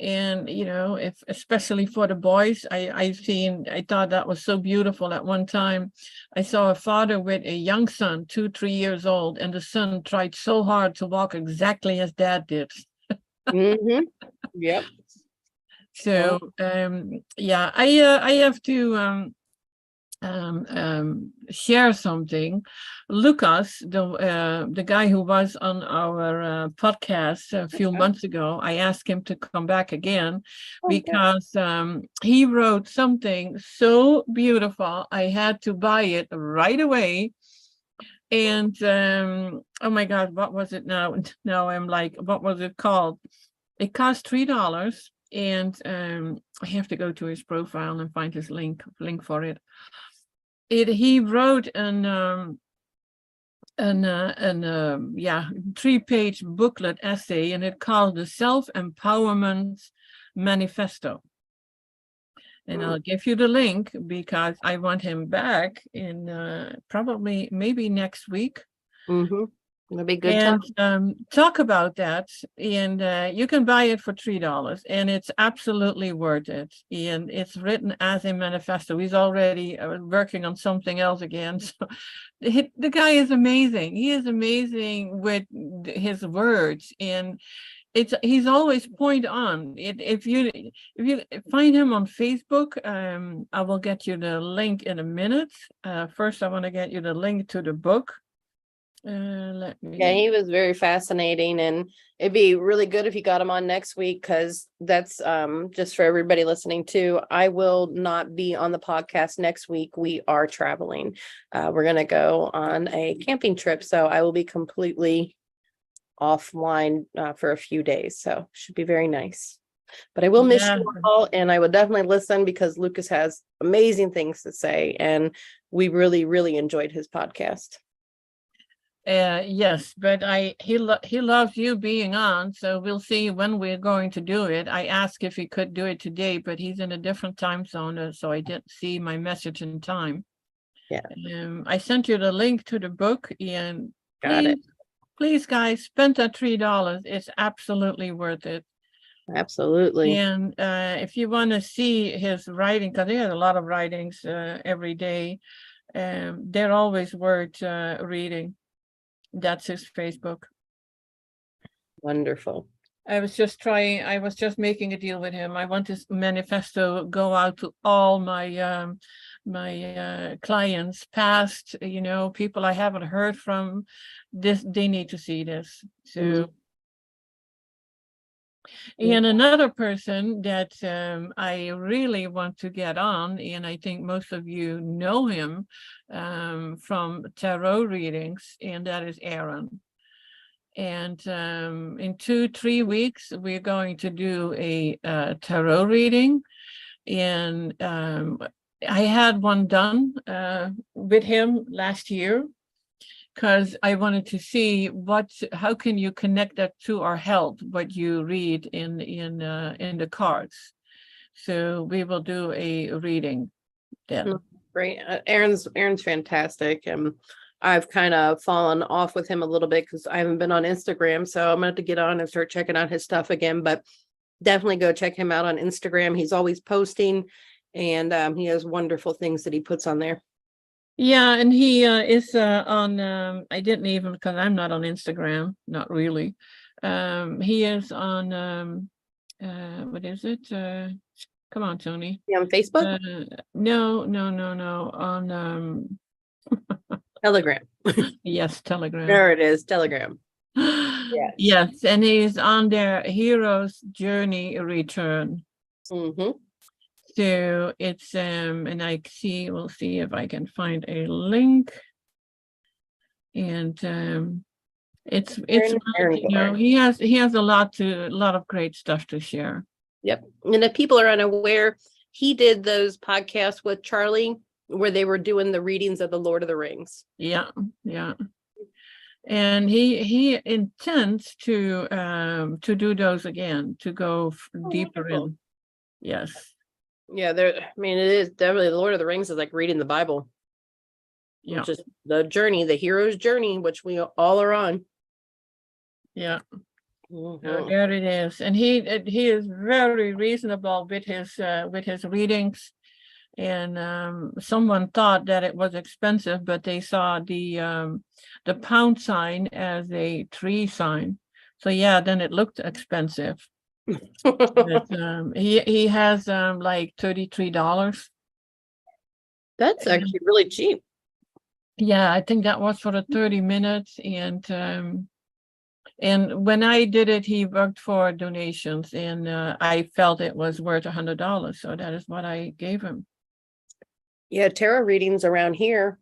And if especially for the boys, I thought that was so beautiful. At one time I saw a father with a young son, 2-3 years old, and the son tried so hard to walk exactly as dad did. Mm-hmm. Yep. So I have to share something. Lucas, the guy who was on our podcast a few months ago, I asked him to come back again because he wrote something so beautiful. I had to buy it right away. And oh my God, what was it now? Now I'm like, what was it called? It cost $3. And I have to go to his profile and find his link for it. He wrote an 3-page booklet essay, and it called the Self-Empowerment Manifesto. And I'll give you the link because I want him back in probably maybe next week. Mm-hmm. That'd be good. And talk about that. And you can buy it for $3, and it's absolutely worth it. And it's written as a manifesto. He's already working on something else again. So the guy is amazing. He is amazing with his words, and he's always point on. If you find him on Facebook, I will get you the link in a minute. First, I want to get you the link to the book. He was very fascinating, and it'd be really good if you got him on next week, because that's just for everybody listening too. I will not be on the podcast next week. We are traveling. We're going to go on a camping trip, so I will be completely offline for a few days, so should be very nice. But I will miss you all, and I will definitely listen because Lucas has amazing things to say, and we really, really enjoyed his podcast. Yes, but he loves you being on, so we'll see when we're going to do it. I asked if he could do it today, but he's in a different time zone, so I didn't see my message in time. Yeah. I sent you the link to the book, and please, guys, spend that $3. It's absolutely worth it. Absolutely. And if you want to see his writing, because he has a lot of writings every day, they're always worth reading. That's his Facebook. Wonderful. I was just making a deal with him. I want this manifesto go out to all my my clients, past, people I haven't heard from. They need to see this. So and another person that I really want to get on, and I think most of you know him from tarot readings, and that is Aaron. And in 2-3 weeks, we're going to do a tarot reading. And I had one done with him last year, because I wanted to see how can you connect that to our health, what you read in the cards. So we will do a reading then. Great. Aaron's fantastic. I've kind of fallen off with him a little bit because I haven't been on Instagram, so I'm gonna have to get on and start checking out his stuff again. But definitely go check him out on Instagram. He's always posting. And he has wonderful things that he puts on there. Yeah, and he is on I didn't even, because I'm not on Instagram, not really. He is on what is it? Come on, Tony. You on Facebook? No, on Telegram. yes, Telegram. There it is, Telegram. Yes. Yes, and he's on their Hero's Journey Return. Mm-hmm. So it's and we'll see if I can find a link. And it's he has a lot of great stuff to share. Yep. And if people are unaware, he did those podcasts with Charlie where they were doing the readings of the Lord of the Rings. Yeah. And he intends to do those again, to go deeper in. Yes. Yeah, it is definitely, the Lord of the Rings is like reading the Bible. Yeah. Which is the journey, the hero's journey, which we all are on. Yeah. So there it is. And he is very reasonable with his readings. And someone thought that it was expensive, but they saw the pound sign as a tree sign. So yeah, then it looked expensive. But he has like $33. That's actually really cheap. Yeah, I think that was for the 30 minutes. And when I did it, he worked for donations, and I felt it was worth $100. So that is what I gave him. Yeah, tarot readings around here,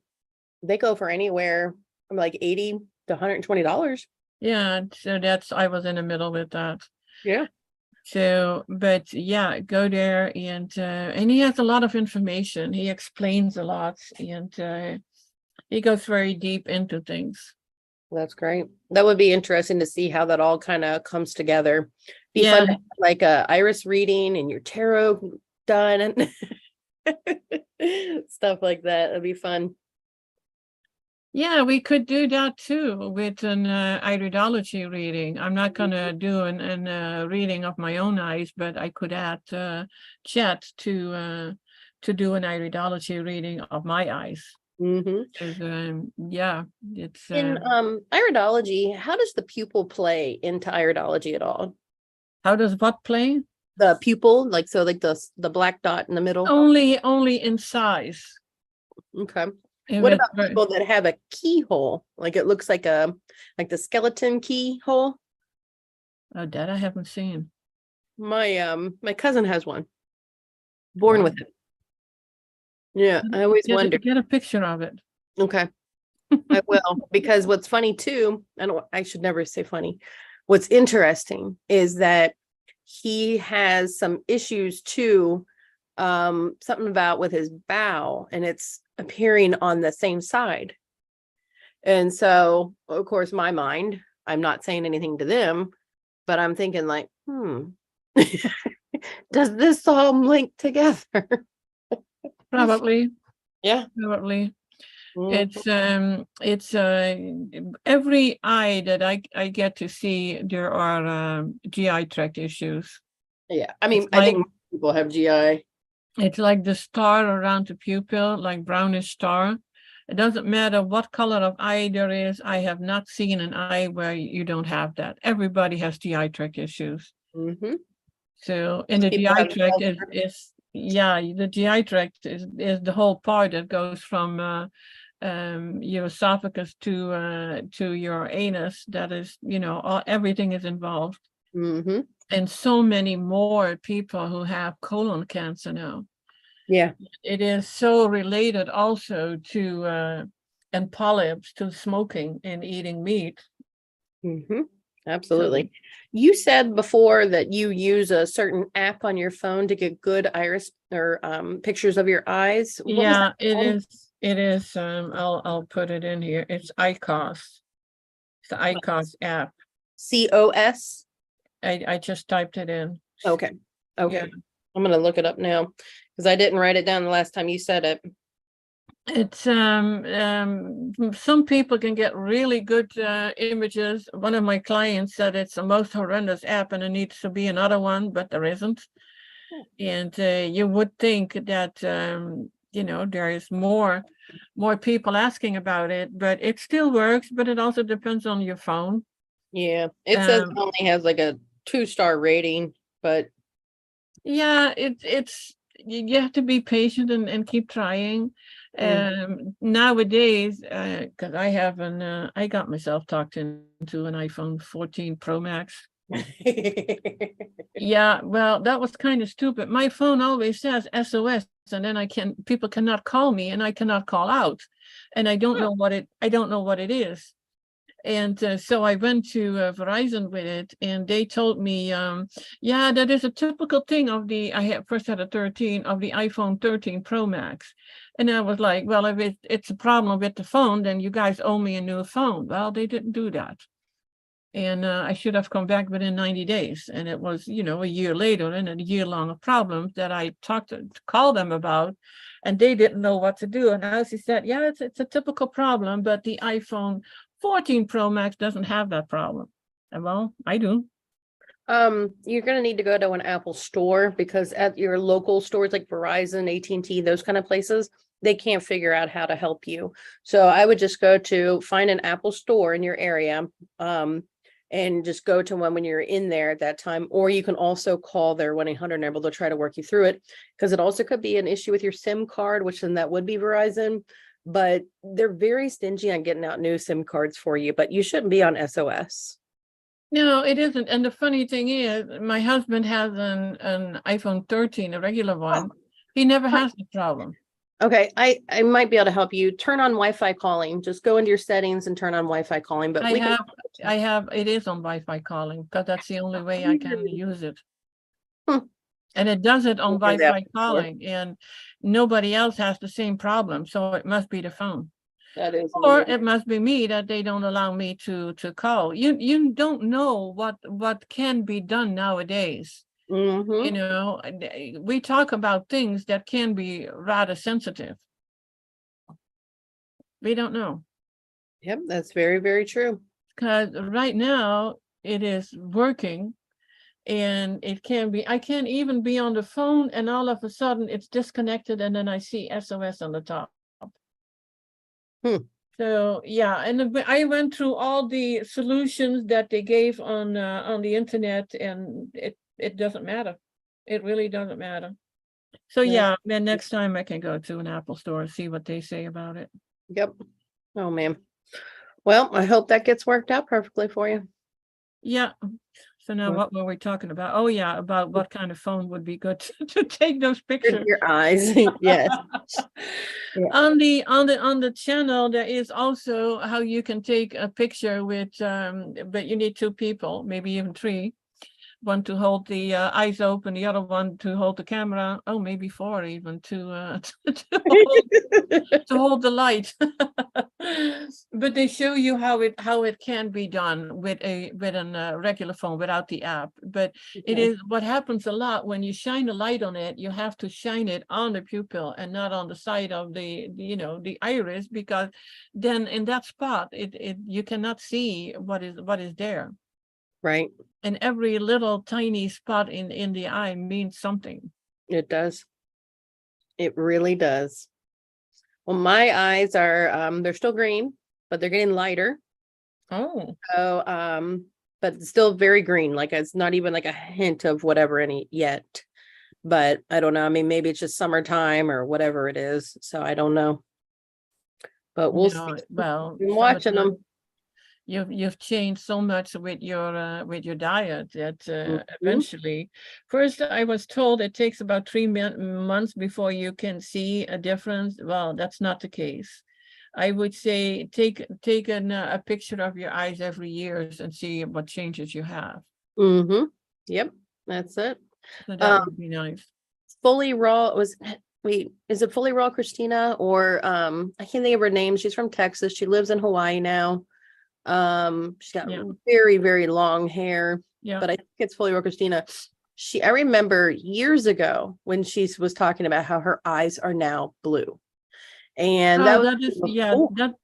they go for anywhere from like $80 to $120. Yeah, so I was in the middle with that. Yeah. So, but yeah, go there, and he has a lot of information. He explains a lot, and he goes very deep into things. That's great. That would be interesting to see how that all kind of comes together. Be fun to have like a iris reading and your tarot done and stuff like that. It'd be fun. Yeah, we could do that too with an iridology reading. I'm not going to do an reading of my own eyes, but I could add chat to do an iridology reading of my eyes. Mm-hmm. Yeah, it's in iridology. How does the pupil play into iridology at all? How does what play? The pupil, like the black dot in the middle. Only in size. Okay. What about people that have a keyhole? Like it looks like the skeleton keyhole. Oh, that I haven't seen. My cousin has one. Born with it. Yeah, I always wonder. Get a picture of it. Okay. I will, because what's funny too, I should never say funny. What's interesting is that he has some issues too, something about with his bowel, and it's appearing on the same side. And so, of course, my mind, I'm not saying anything to them, but I'm thinking like, does this all link together? Probably. Yeah. Probably. Mm-hmm. It's every eye that I get to see, there are GI tract issues. Yeah. I mean, I think people have GI. It's like the star around the pupil, like brownish star. It doesn't matter what color of eye there is. I have not seen an eye where you don't have that. Everybody has GI tract issues. Mm-hmm. So, and the GI tract is the GI tract is the whole part that goes from your esophagus to your anus. That is, everything is involved. Mm-hmm. And so many more people who have colon cancer now. Yeah. It is so related also to and polyps, to smoking and eating meat. Mm-hmm. Absolutely. So, you said before that you use a certain app on your phone to get good iris or pictures of your eyes. Yeah, it is. I'll put it in here. It's ICOS. It's the ICOS app. COS. I just typed it in. Okay. Yeah. I'm gonna look it up now because I didn't write it down the last time you said it. It's some people can get really good images. One of my clients said it's the most horrendous app and it needs to be another one, but there isn't. And you would think that, there is more people asking about it, but it still works, but it also depends on your phone. Yeah, it says it only has like a 2-star rating, but Yeah, it's you have to be patient and keep trying. Nowadays, because I got myself talked into an iPhone 14 Pro Max. Yeah, well, that was kind of stupid. My phone always says SOS, and then people cannot call me, and I cannot call out, and I don't know what it is. And so I went to Verizon with it, and they told me, yeah, that is a typical thing of first had a 13 of the iPhone 13 Pro Max. And I was like, well, if it's a problem with the phone, then you guys owe me a new phone. Well, they didn't do that. And I should have come back within 90 days. And it was, a year later and a year long of problems that I called them about, and they didn't know what to do. And I said, yeah, it's a typical problem, but the iPhone 14 Pro Max doesn't have that problem. And well, I do. You're gonna need to go to an Apple store, because at your local stores like Verizon, AT&T, those kind of places, they can't figure out how to help you. So I would just find an Apple store in your area, and just go to one when you're in there at that time, or you can also call their 1-800 number. They'll try to work you through it, because it also could be an issue with your SIM card, which then that would be Verizon, but they're very stingy on getting out new SIM cards for you, but you shouldn't be on SOS. No, it isn't. And the funny thing is, my husband has an iPhone 13, a regular one. He never has the problem. Okay, I might be able to help you. Turn on Wi-Fi calling. Just go into your settings and turn on Wi-Fi calling. But it is on Wi-Fi calling, because that's the only way I can use it. Hmm. And it does it on Wi-Fi calling, and nobody else has the same problem, so it must be the phone. That is Or weird. it must be me that they don't allow me to call. You don't know what can be done nowadays. We talk about things that can be rather sensitive. We don't know. Yep, that's very, very true. Because right now it is working, and I can't even be on the phone, and all of a sudden it's disconnected, and then I see SOS on the top. So yeah, and I went through all the solutions that they gave on the internet, and it doesn't matter. It really doesn't matter. So yeah, then next time I can go to an Apple store and see what they say about it. Yep. Oh man. Well, I hope that gets worked out perfectly for you. Yeah. So now what were we talking about? Oh yeah, about what kind of phone would be good to take those pictures. Your eyes. Yes. Yeah. On the channel, there is also how you can take a picture with, but you need 2 people, maybe even 3. One to hold the eyes open, the other one to hold the camera. Oh, maybe 4 even to hold the light. But they show you how it can be done with a regular phone without the app. But it is what happens a lot when you shine a light on it. You have to shine it on the pupil and not on the side of the iris, because then in that spot you cannot see what is there. Right. And every little tiny spot in the eye means something. It does. It really does. Well, my eyes are they're still green, but they're getting lighter. Oh. So but still very green. Like it's not even like a hint of whatever any yet. But I don't know. I mean, maybe it's just summertime or whatever it is. So I don't know. But we'll see. Well, I'm watching them. You've changed so much with your diet that eventually, first I was told it takes about 3 months before you can see a difference. Well, that's not the case. I would say take a picture of your eyes every year and see what changes you have. Yep, that's it. So that would be nice. Fully Raw is it Fully Raw Christina, or I can't think of her name. She's from Texas. She lives in Hawaii now. She's got very, very long hair, but I think it's Fully Raw Christina. I remember years ago when she was talking about how her eyes are now blue. And that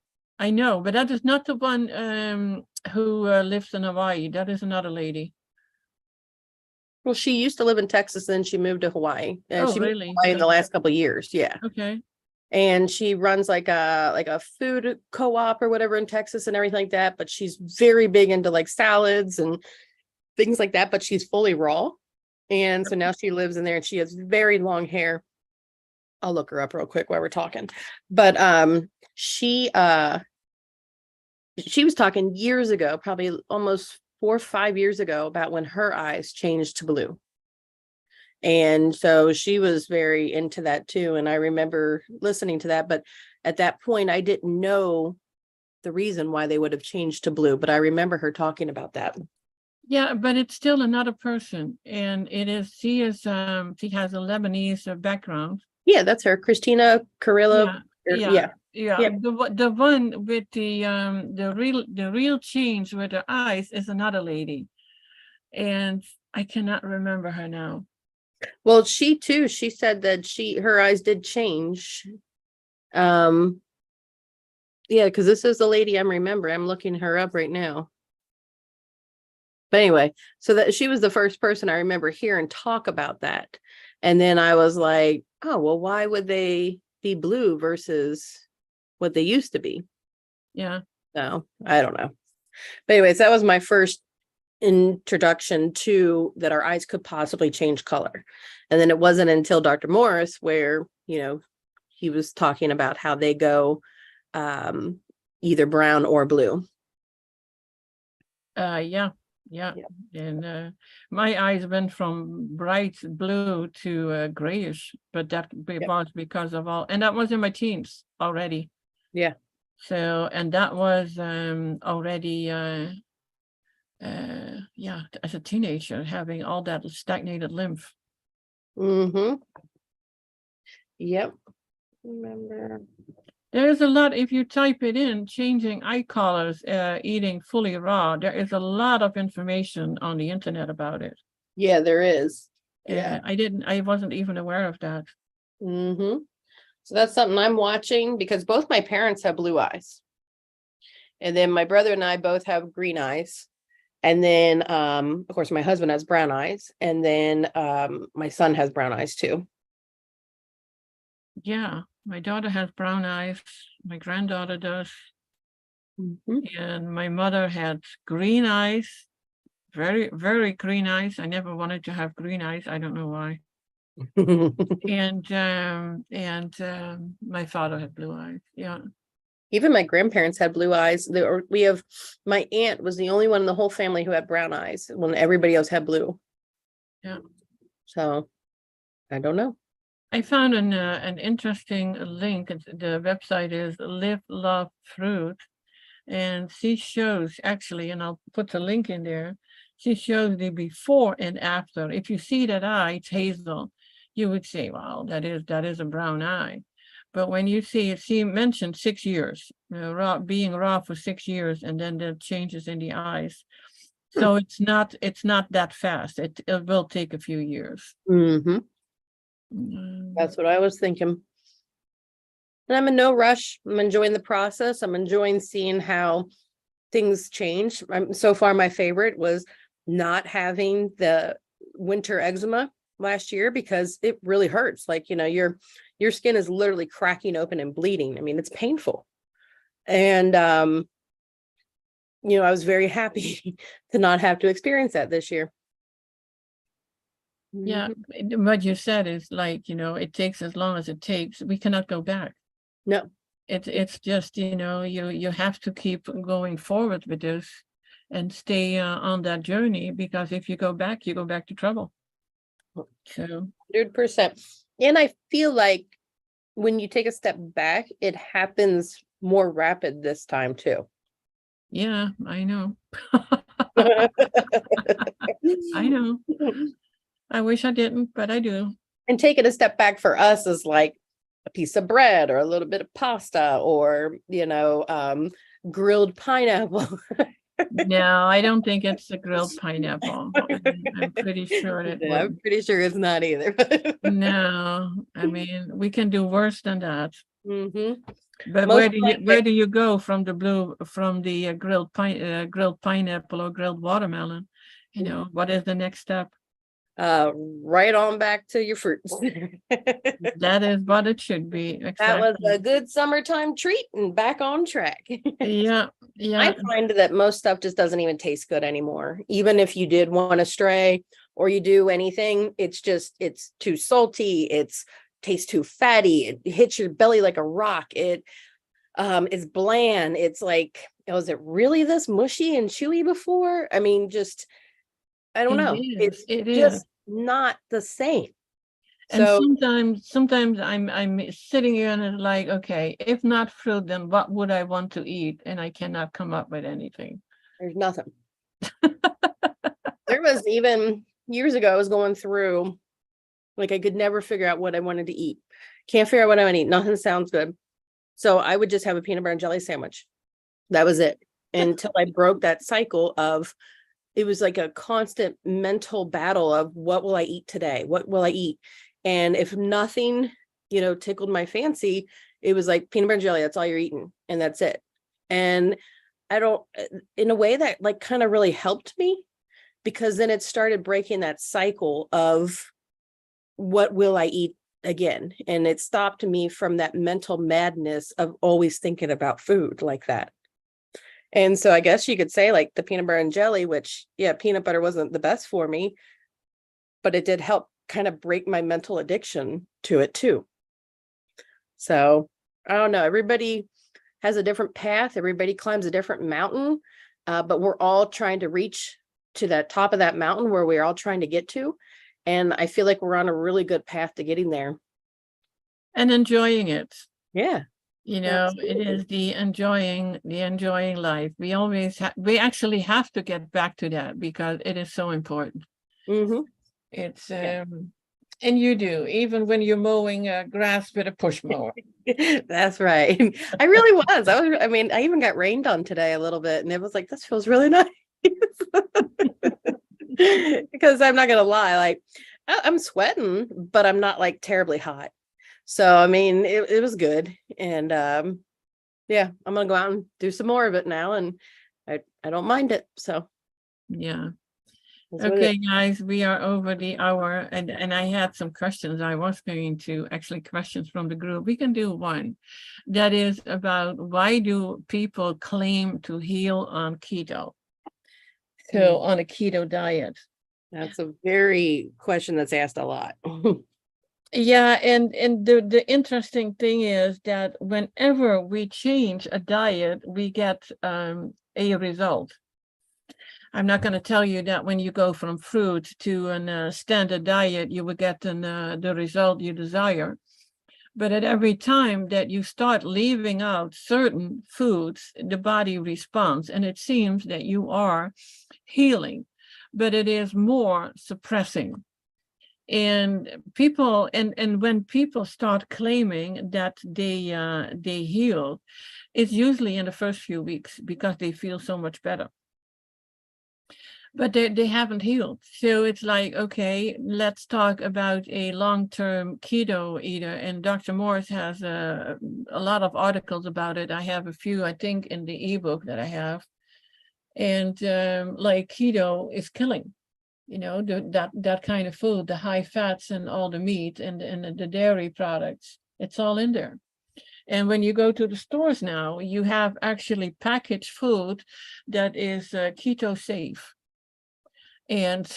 I know, but that is not the one who lives in Hawaii. That is another lady. Well, she used to live in Texas, then she moved to Hawaii. Oh, She moved to really? Hawaii in the last couple of years. Yeah. Okay. And she runs like a food co-op or whatever in Texas and everything like that. But she's very big into like salads and things like that. But she's fully raw. And so now she lives in there and she has very long hair. I'll look her up real quick while we're talking. But she was talking years ago, probably almost 4 or 5 years ago, about when her eyes changed to blue. And so she was very into that too. And I remember listening to that, but at that point I didn't know the reason why they would have changed to blue, but I remember her talking about that. Yeah, but it's still another person, and she has a Lebanese background. Yeah, that's her, Christina Carrillo. Yeah. Yep. The one with the real change with her eyes is another lady, and I cannot remember her now. Well, she said that her eyes did change. Yeah, because this is the lady I'm remembering. I'm looking her up right now. But anyway, so that she was the first person I remember hearing talk about that. And then I was like, oh, well, why would they be blue versus what they used to be? Yeah. No, I don't know. But anyways, that was my first introduction to that our eyes could possibly change color. And then it wasn't until Dr. Morse where, he was talking about how they go either brown or blue. Yeah. And my eyes went from bright blue to grayish, but that was because of and that was in my teens already. Yeah. So, and that was already as a teenager, having all that stagnated lymph. Mm-hmm. Yep. Remember. There's a lot, if you type it in, changing eye colors, eating fully raw, there is a lot of information on the internet about it. Yeah, there is. Yeah. I wasn't even aware of that. Mm-hmm. So that's something I'm watching because both my parents have blue eyes. And then my brother and I both have green eyes. And then, of course, my husband has brown eyes. And then my son has brown eyes too. Yeah, my daughter has brown eyes. My granddaughter does. Mm-hmm. And my mother had green eyes, very, very green eyes. I never wanted to have green eyes. I don't know why. And my father had blue eyes. Yeah. Even my grandparents had blue eyes. My aunt was the only one in the whole family who had brown eyes when everybody else had blue. Yeah. So I don't know. I found an interesting link. The website is Live, Love, Fruit. And she shows actually, and I'll put the link in there, she shows the before and after. If you see that eye, it's hazel, you would say, wow, that is a brown eye. But when you see it, she mentioned 6 years, being raw for 6 years, and then the changes in the eyes. So it's not that fast. It will take a few years. Mm-hmm. That's what I was thinking. And I'm in no rush. I'm enjoying the process. I'm enjoying seeing how things change. So far, my favorite was not having the winter eczema last year because it really hurts. Like, your skin is literally cracking open and bleeding. I mean, it's painful. And, I was very happy to not have to experience that this year. Yeah, what you said is like, it takes as long as it takes. We cannot go back. No. It's just, you have to keep going forward with this and stay on that journey, because if you go back to trouble. So 100%. And I feel like when you take a step back, it happens more rapid this time too. Yeah, I know. I know. I wish I didn't, but I do. And taking a step back for us is like a piece of bread or a little bit of pasta or, grilled pineapple. No, I don't think it's a grilled pineapple. I'm pretty sure I'm pretty sure it's not either. No, I mean, we can do worse than that. Mm-hmm. But where do you go from the grilled pineapple or grilled watermelon? What is the next step? Right on back to your fruits. That is what it should be. That was Exactly. a good summertime treat and back on track. Yeah, yeah, I find that most stuff just doesn't even taste good anymore. Even if you did want to stray or you do anything, it's too salty, it's tastes too fatty, it hits your belly like a rock. It is bland. It's like, was it really this mushy and chewy before? I mean, just I don't it know. is. It's It is. just not the same. And So sometimes I'm sitting here and it's like, okay, if not fruit, then what would I want to eat? And I cannot come up with anything. there's nothing. There was even years ago, I was going through, like I could never figure out what I wanted to eat. Can't figure out what I want to eat. Nothing sounds good. So I would just have a peanut butter and jelly sandwich. That was it. Until I broke that cycle of it was like a constant mental battle of what will I eat today? What will I eat? And if nothing, tickled my fancy, it was like peanut butter and jelly, that's all you're eating. And that's it. And I don't, in a way that like kind of really helped me because then it started breaking that cycle of what will I eat again? And it stopped me from that mental madness of always thinking about food like that. And so I guess you could say like the peanut butter and jelly, which, yeah, peanut butter wasn't the best for me, but it did help kind of break my mental addiction to it too. So I don't know. Everybody has a different path. Everybody climbs a different mountain, but we're all trying to reach to that top of that mountain where we're all trying to get to. And I feel like we're on a really good path to getting there. And enjoying it. Yeah, It absolutely. is the enjoying life. We actually have to get back to that because it is so important. Mm-hmm. It's Yeah. and you do, even when you're mowing grass with a push mower. That's right. I really was. I mean, I even got rained on today a little bit, and it was like, this feels really nice. Because I'm not gonna lie, like I'm sweating, but I'm not like terribly hot. So I mean, it was good. And yeah, I'm gonna go out and do some more of it now, and I don't mind it. So Yeah. that's what it Okay, guys, we are over the hour, and I had some questions. I was going to actually questions from the group. We can do one. That is about why do people claim to heal on keto? So is. on a keto diet. That's a very question that's asked a lot. Yeah, and the interesting thing is that whenever we change a diet, we get a result. I'm not going to tell you that when you go from fruit to a standard diet, you will get the result you desire. But at every time that you start leaving out certain foods, the body responds, and it seems that you are healing, but it is more suppressing. And when people start claiming that they heal, it's usually in the first few weeks because they feel so much better. But they haven't healed. So it's like, okay, let's talk about a long-term keto eater. And Dr. Morse has a lot of articles about it. I have a few, I think, in the ebook that I have. And like keto is killing, that kind of food, the high fats and all the meat and the dairy products, it's all in there. And when you go to the stores now, you have actually packaged food that is keto safe. And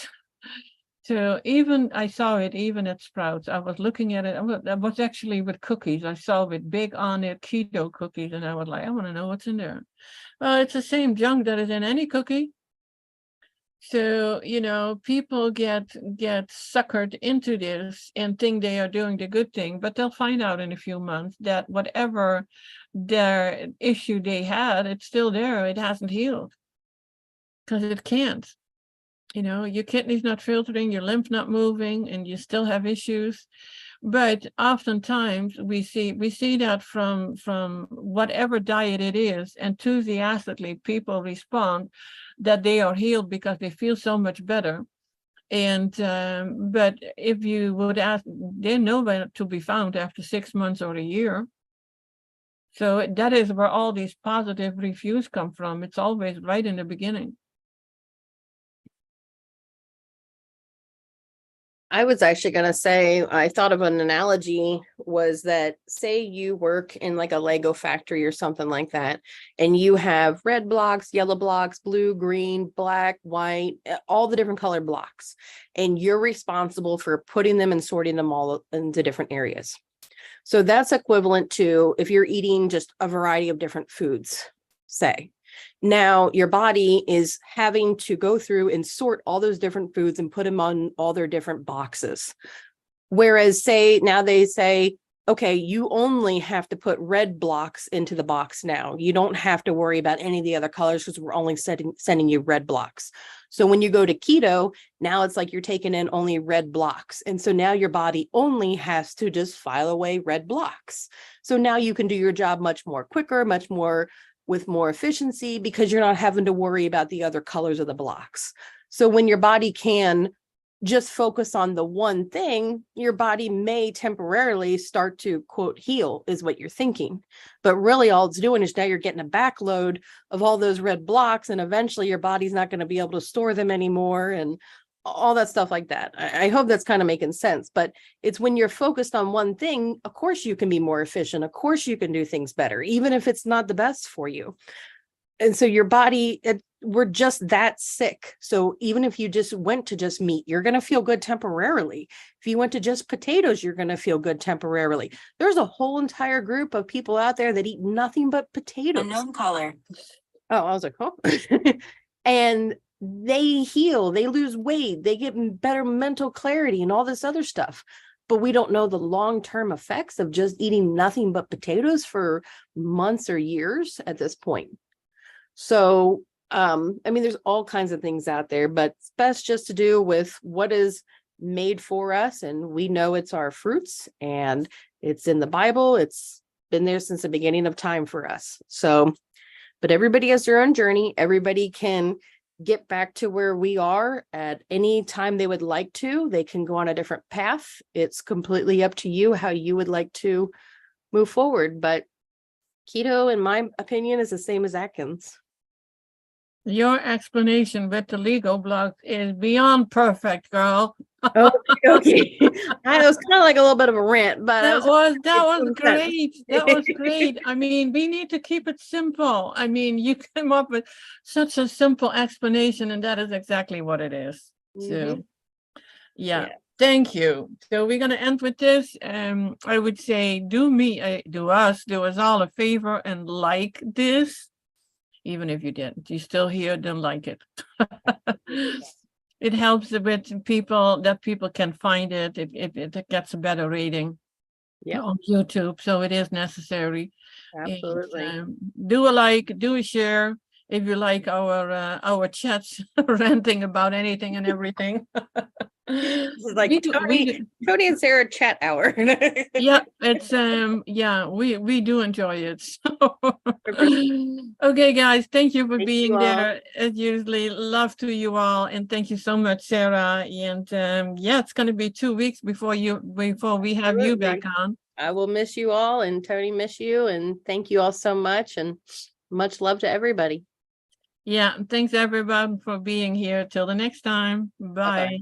so even I saw it even at Sprouts. I was looking at it. I was actually with cookies. I saw it big on it, keto cookies, and I was like, I want to know what's in there. Well, it's the same junk that is in any cookie. So, people get suckered into this and think they are doing the good thing, but they'll find out in a few months that whatever their issue they had, it's still there. It hasn't healed because it can't. Your kidneys not filtering, your lymph not moving, and you still have issues. But oftentimes we see that from whatever diet it is, enthusiastically people respond that they are healed because they feel so much better. And but if you would ask, they're nowhere to be found after 6 months or a year. So that is where all these positive reviews come from. It's always right in the beginning. I was actually going to say, I thought of an analogy was that, say you work in like a Lego factory or something like that, and you have red blocks, yellow blocks, blue, green, black, white, all the different color blocks, and you're responsible for putting them and sorting them all into different areas. So that's equivalent to if you're eating just a variety of different foods, say. Now your body is having to go through and sort all those different foods and put them on all their different boxes. Whereas say now they say, okay, you only have to put red blocks into the box now. You don't have to worry about any of the other colors because we're only sending you red blocks. So when you go to keto, now it's like you're taking in only red blocks. And so now your body only has to just file away red blocks. So now you can do your job much more quicker, much more with more efficiency, because you're not having to worry about the other colors of the blocks. So when your body can just focus on the one thing, your body may temporarily start to quote heal, is what you're thinking. But really all it's doing is now you're getting a backload of all those red blocks, and eventually your body's not going to be able to store them anymore and all that stuff like that. I hope that's kind of making sense, but it's when you're focused on one thing, of course you can be more efficient. Of course you can do things better, even if it's not the best for you. And so your body, we're just that sick. So even if you just went to just meat, you're going to feel good temporarily. If you went to just potatoes, you're going to feel good temporarily. There's a whole entire group of people out there that eat nothing but potatoes. Unknown caller. Oh, I was like, oh. And they heal, they lose weight, they get better mental clarity and all this other stuff. But we don't know the long-term effects of just eating nothing but potatoes for months or years at this point. So, I mean, there's all kinds of things out there, but it's best just to do with what is made for us. And we know it's our fruits, and it's in the Bible. It's been there since the beginning of time for us. So, but everybody has their own journey. Everybody can get back to where we are at any time they would like to. They can go on a different path. It's completely up to you how you would like to move forward. But keto, in my opinion, is the same as Atkins. Your explanation with the legal blocks is beyond perfect, girl. Okay. I was kind of like a little bit of a rant, but that was great. great. That was great. I mean, we need to keep it simple. I mean, you came up with such a simple explanation, and that is exactly what it is. So, yeah. Thank you. So we're going to end with this. I would say do us all a favor and like this. Even if you didn't, you still hear them, like it. It helps a bit people that people can find it. It gets a better rating on YouTube. So it is necessary. Absolutely. And, do a like, do a share if you like our chats ranting about anything and everything. This is like Toni and Sara chat hour. Yeah, it's we do enjoy it. So. Okay, guys, thank you for being there. As usually, love to you all, and thank you so much, Sara. And it's going to be 2 weeks before we have you back on. I will miss you all, and Toni miss you, and thank you all so much, and much love to everybody. Yeah, thanks everyone for being here. Till the next time. Bye. Bye-bye.